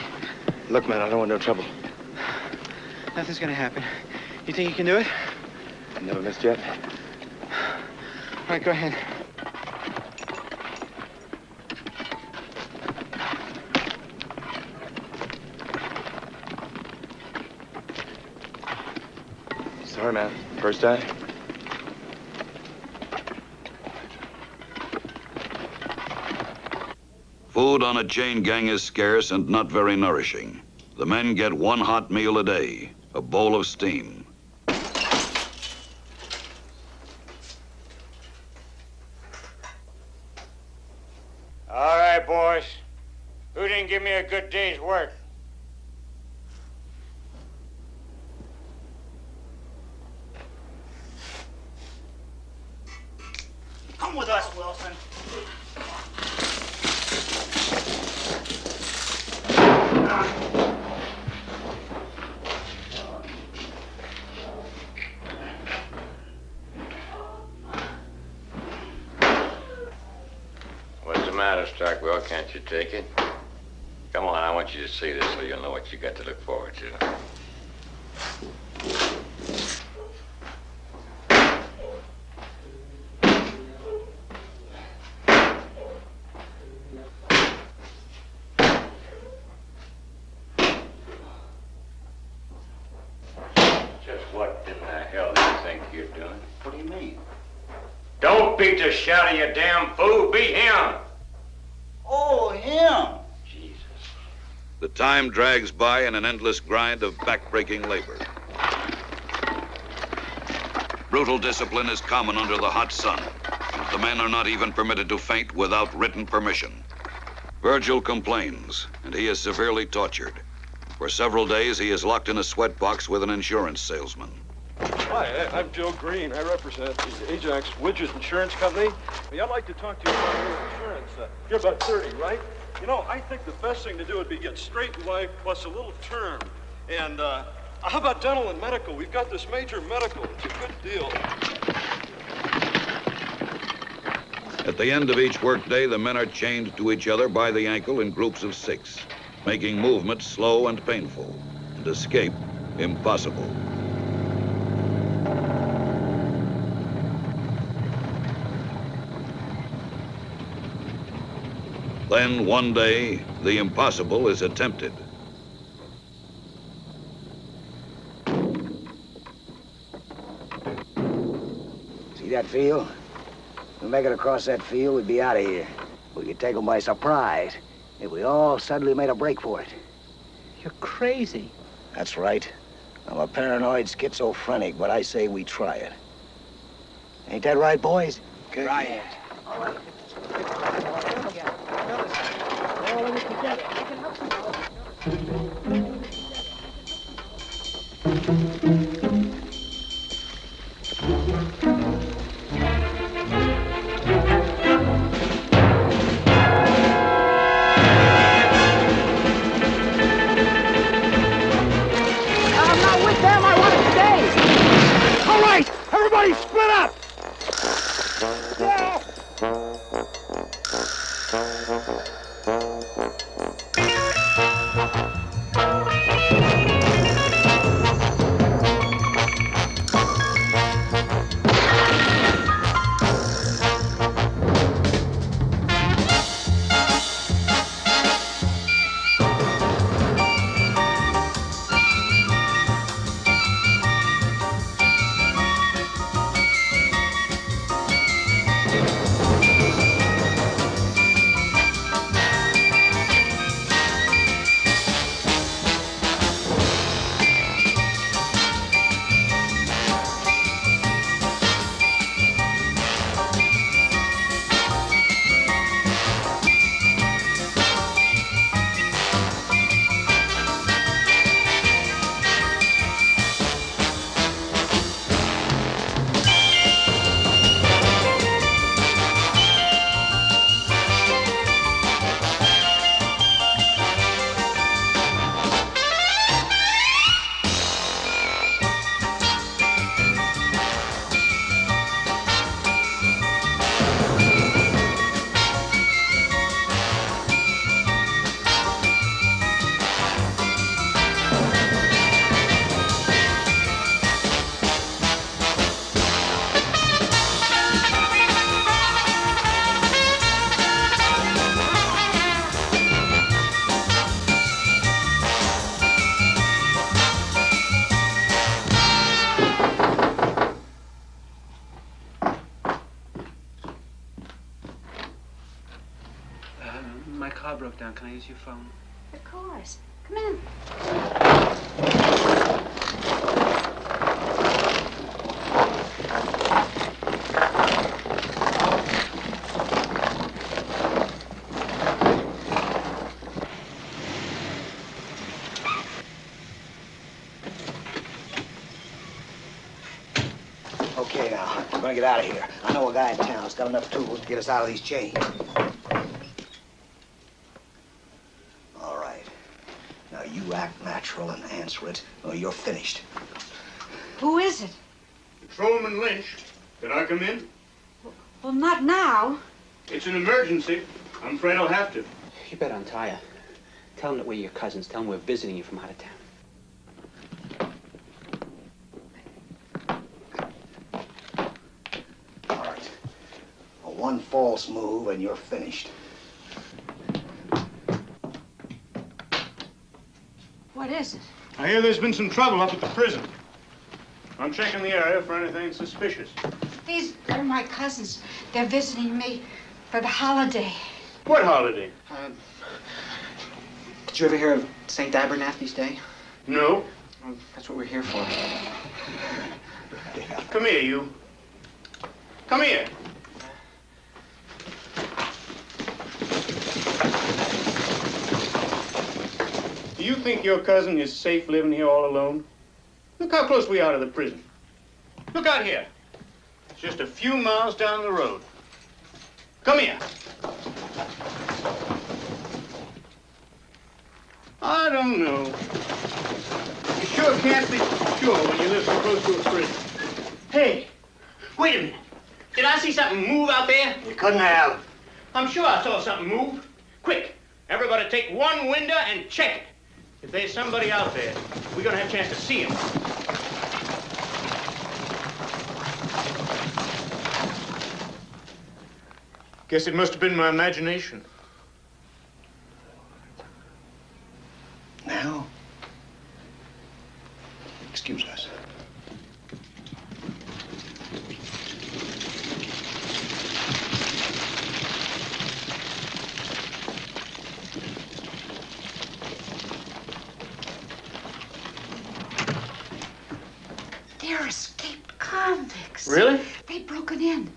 Look, man, I don't want no trouble. Nothing's gonna happen. You think you can do it? I've never missed yet. All right, go ahead. Sorry, man. First time. Food on a chain gang is scarce and not very nourishing. The men get one hot meal a day, a bowl of steam. All right, boys. Who didn't give me a good day's work? Come with us, Wilson. What's the matter, Starkwell? Can't you take it? Come on, I want you to see this so you'll know what you got to look forward to. Don't beat the shout of you damn fool. Be him. Oh, him. The time drags by in an endless grind of back-breaking labor. Brutal discipline is common under the hot sun. The men are not even permitted to faint without written permission. Virgil complains, and he is severely tortured. For several days, he is locked in a sweatbox with an insurance salesman. Hi, I'm Joe Green. I represent the Ajax Widget Insurance Company. I'd like to talk to you about your insurance. You're about 30, right? You know, I think the best thing to do would be get straight life plus a little term. And how about dental and medical? We've got this major medical. It's a good deal. At the end of each workday, the men are chained to each other by the ankle in groups of 6, making movement slow and painful, and escape impossible. Then, one day, the impossible is attempted. See that field? If we make it across that field, we'd be out of here. We could take them by surprise if we all suddenly made a break for it. You're crazy. That's right. I'm a paranoid schizophrenic, but I say we try it. Ain't that right, boys? Okay. Try it. All right. I'm not with them. I want to stay. All right, everybody split up. My car broke down. Can I use your phone? Of course. Come in. Okay, now, we're gonna get out of here. I know a guy in town who's got enough tools to get us out of these chains. All right. Now, you act natural and answer it, or you're finished. Who is it? Patrolman Lynch. Can I come in? Well, not now. It's an emergency. I'm afraid I'll have to. You better untie her. Tell them that we're your cousins. Tell them we're visiting you from out of town. All right. One false move and you're finished. What is it? I hear there's been some trouble up at the prison. I'm checking the area for anything suspicious. These are my cousins. They're visiting me for the holiday. What holiday? Did you ever hear of St. Abernathy's Day? No. Well, that's what we're here for. Come here, you. Come here. Do you think your cousin is safe living here all alone? Look how close we are to the prison. Look out here. It's just a few miles down the road. Come here. I don't know. You sure can't be sure when you live so close to a prison. Hey, wait a minute. Did I see something move out there? You couldn't have. I'm sure I saw something move. Quick, everybody take one window and check it. If there's somebody out there, we're gonna have a chance to see him. Guess it must have been my imagination. Now? Excuse us. They're escaped convicts. Really? They've broken in.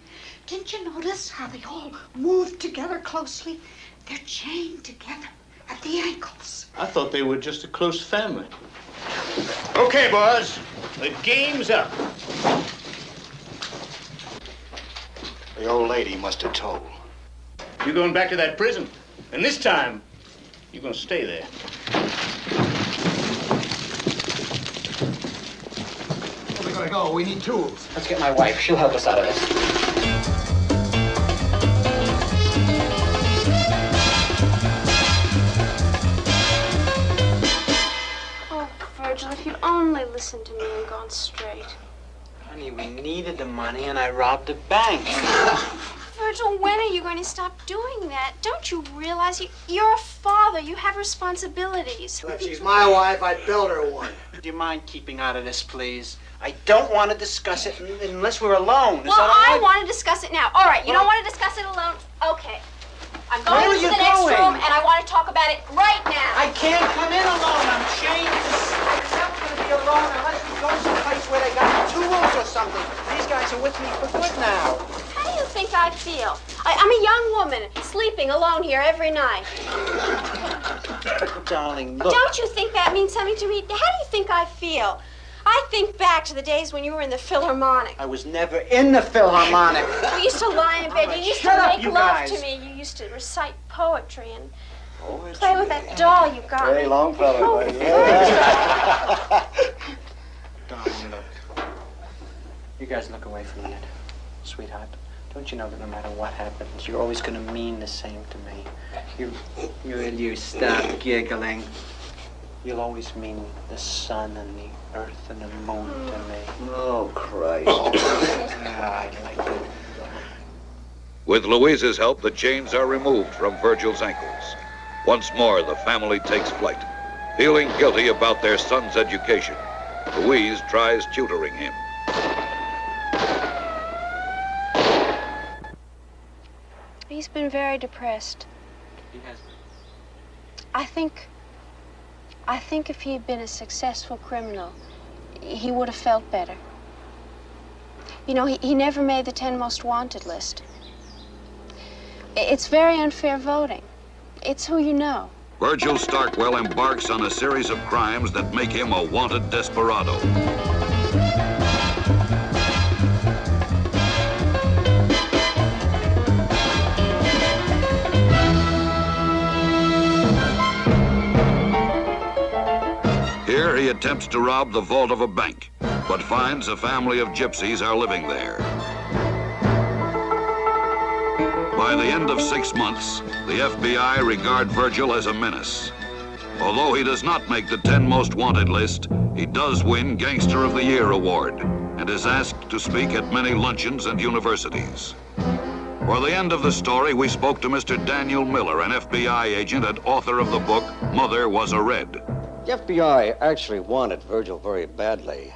Didn't you notice how they all moved together closely? They're chained together at the ankles. I thought they were just a close family. Okay, boys, the game's up. The old lady must have told. You're going back to that prison, and this time, you're gonna stay there. Where are we gonna go? We need tools. Let's get my wife. She'll help us out of this. Virgil, if you'd only listened to me and gone straight. Honey, we needed the money and I robbed a bank. Virgil, when are you going to stop doing that? Don't you realize you're a father? You have responsibilities. If she's my wife, I'd build her one. Do you mind keeping out of this, please? I don't want to discuss it unless we're alone. Well, I want to discuss it now. All right, you don't want to discuss it alone? Okay. I'm going into the next room, and I want to talk about it right now. I can't come in alone. I'm chained. I'm never going to be alone unless we go someplace where they got tools or something. These guys are with me for good now. How do you think I feel? I'm a young woman sleeping alone here every night. Darling, look. Don't you think that means something to me? How do you think I feel? I think back to the days when you were in the Philharmonic. I was never in the Philharmonic. We used to lie in bed. Right, You used shut to up, make you love guys. to me. You used to recite poetry and play with that doll you got Very me. long fellow. Oh, Darling, look. You guys look away for a minute. Sweetheart, don't you know that no matter what happens, you're always going to mean the same to me? You stop giggling. You'll always mean the sun and the earth and the moon to me. Oh, Christ. I like it. With Louise's help, the chains are removed from Virgil's ankles. Once more, the family takes flight. Feeling guilty about their son's education, Louise tries tutoring him. He's been very depressed. He has. I think if he had been a successful criminal, he would have felt better. You know, he never made the 10 most wanted list. It's very unfair voting. It's who you know. Virgil Starkwell embarks on a series of crimes that make him a wanted desperado. Here he attempts to rob the vault of a bank, but finds a family of gypsies are living there. By the end of 6 months, the FBI regard Virgil as a menace. Although he does not make the 10 most wanted list, he does win Gangster of the Year award and is asked to speak at many luncheons and universities. For the end of the story, we spoke to Mr. Daniel Miller, an FBI agent and author of the book, Mother Was a Red. The FBI actually wanted Virgil very badly.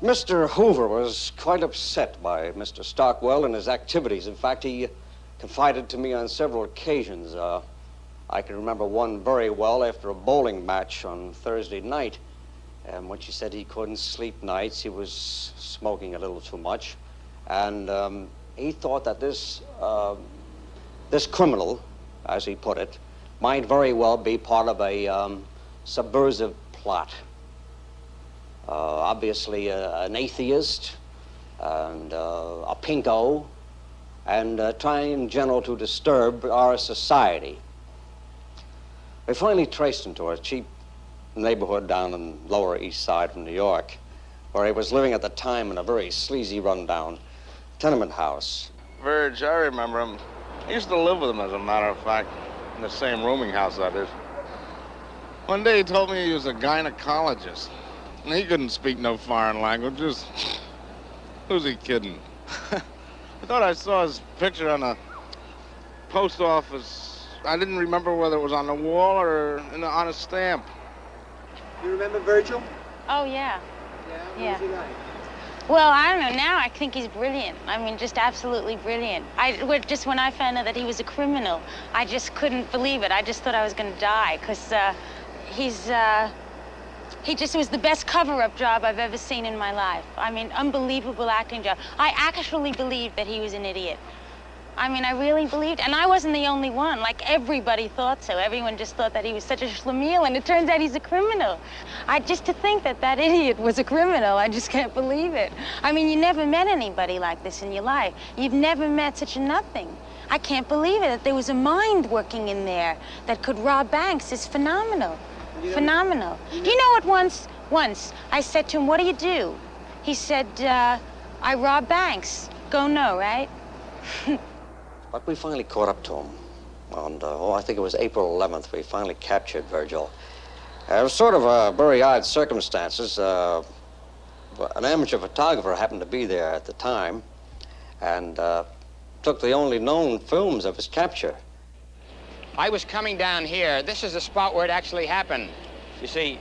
Mr. Hoover was quite upset by Mr. Starkwell and his activities. In fact, he confided to me on several occasions. I can remember one very well after a bowling match on Thursday night. And when she said he couldn't sleep nights, he was smoking a little too much. And he thought that this criminal, as he put it, might very well be part of a subversive plot. Obviously an atheist and a pinko, and trying in general to disturb our society. We finally traced him to a cheap neighborhood down in Lower East Side from New York, where he was living at the time in a very sleazy, rundown tenement house. Virg, I remember him. I used to live with him, as a matter of fact, in the same rooming house, that is. One day he told me he was a gynecologist. And he couldn't speak no foreign languages. Who's he kidding? I thought I saw his picture on a post office. I didn't remember whether it was on the wall or on a stamp. You remember Virgil? Oh, yeah. Yeah? What was he like? Well, I don't know. Now I think he's brilliant. I mean, just absolutely brilliant. Just when I found out that he was a criminal, I just couldn't believe it. I just thought I was going to die, because he just was the best cover-up job I've ever seen in my life. I mean, unbelievable acting job. I actually believed that he was an idiot. I mean, I really believed, and I wasn't the only one. Like, everybody thought so. Everyone just thought that he was such a schlemiel, and it turns out he's a criminal. Just to think that that idiot was a criminal, I just can't believe it. I mean, you never met anybody like this in your life. You've never met such a nothing. I can't believe it, that there was a mind working in there that could rob banks. It's phenomenal. Phenomenal. Do you know what once I said to him, what do you do? He said, I rob banks. Go no, right? But we finally caught up to him. And, I think it was April 11th, we finally captured Virgil. It was sort of very odd circumstances. An amateur photographer happened to be there at the time and took the only known films of his capture. I was coming down here. This is the spot where it actually happened. You see,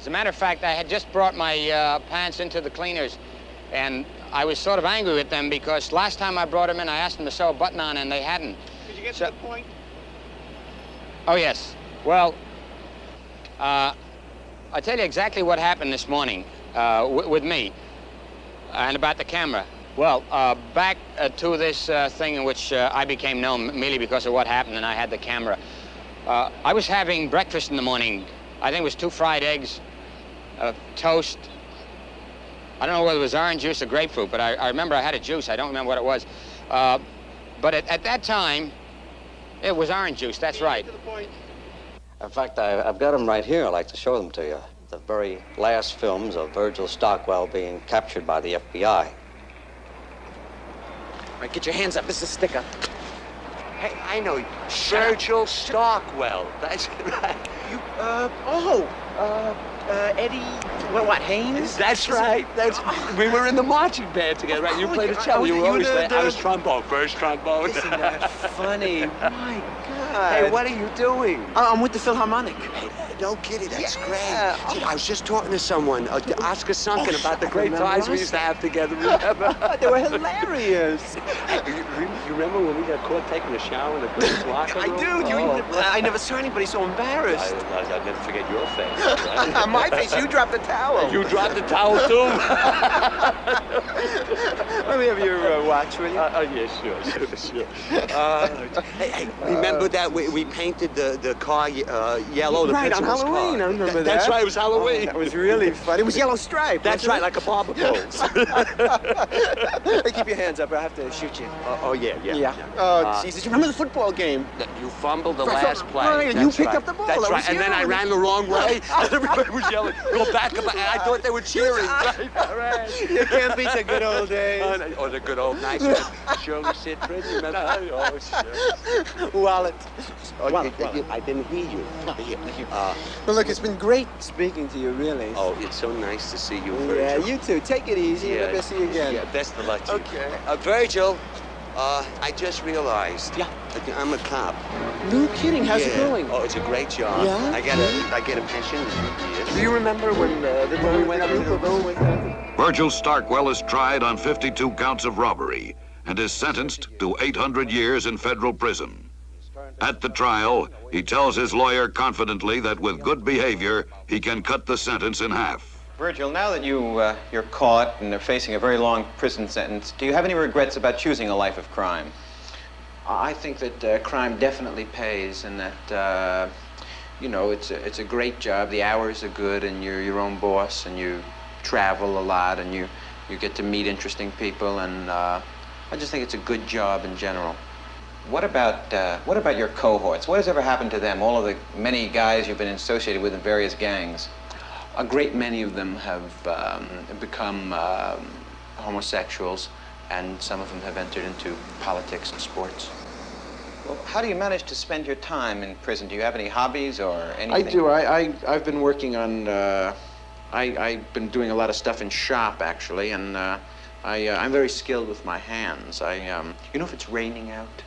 as a matter of fact, I had just brought my pants into the cleaners, and I was sort of angry with them because last time I brought them in, I asked them to sew a button on, and they hadn't. Did you get to the point? Oh, yes. Well, I'll tell you exactly what happened this morning with me and about the camera. Well, back to this thing in which I became known merely because of what happened and I had the camera. I was having breakfast in the morning. I think it was 2 fried eggs, toast. I don't know whether it was orange juice or grapefruit, but I remember I had a juice. I don't remember what it was. But at that time, it was orange juice, that's right. In fact, I've got them right here. I'd like to show them to you. The very last films of Virgil Starkwell being captured by the FBI. All right, get your hands up. This is a sticker. Hey, I know you. Virgil Starkwell. That's right. You, Eddie, what, Haynes? That's right. We were in the marching band together, right? You played the cello. You were always there. I was trombone, first trombone. Isn't that funny? My God. Hey, what are you doing? I'm with the Philharmonic. Hey, no kidding, that's great. Gee, I was just talking to someone, Oscar Sunken, about the great times we used to have together, remember? They were hilarious. You remember when we got caught taking a shower in the girls' locker room? I do. I never saw anybody so embarrassed. I'll never forget your face. Right? My face, you dropped the towel. You dropped the towel, too? Let me have your watch, will you? Yeah, sure. Hey, remember that we painted the car yellow? Right, on Halloween, I remember that. That's right, it was Halloween. That was really fun. It was yellow striped. That's right, like a barber poles. Hey, keep your hands up, I have to shoot you. Yeah. Oh, Jesus, you remember the football game? You fumbled the last play. Right, you picked up the ball. That's right, and then I ran the wrong way, and everybody was yelling, go back up, and I thought they were cheering. Right. You can't beat the good old days. Oh, the good old nights. Shirley Sid Fritz, remember? Oh, sure. Wallet. I didn't hear you. Well, look, it's been great speaking to you, really. Oh, it's so nice to see you, Virgil. Yeah, you too. Take it easy. Yeah. Maybe I'll see you again. Yeah, best of luck to you. Okay. Virgil, I just realized. Yeah. I'm a cop. No kidding. How's it Yeah. going? Oh, it's a great job. Yeah? I get a pension. Yes. Do you remember when we went up to the road? Virgil Starkwell is tried on 52 counts of robbery and is sentenced to 800 years in federal prison. At the trial, he tells his lawyer confidently that with good behavior, he can cut the sentence in half. Virgil, now that you're caught and are facing a very long prison sentence, do you have any regrets about choosing a life of crime? I think that crime definitely pays, and that you know, it's a great job. The hours are good, and you're your own boss, and you travel a lot, and you get to meet interesting people, and I just think it's a good job in general. What about your cohorts? What has ever happened to them? All of the many guys you've been associated with in various gangs. A great many of them have become homosexuals, and some of them have entered into politics and sports. Well, how do you manage to spend your time in prison? Do you have any hobbies or anything? I do. I've been working on. I've been doing a lot of stuff in shop actually, and I'm very skilled with my hands. You know if it's raining out?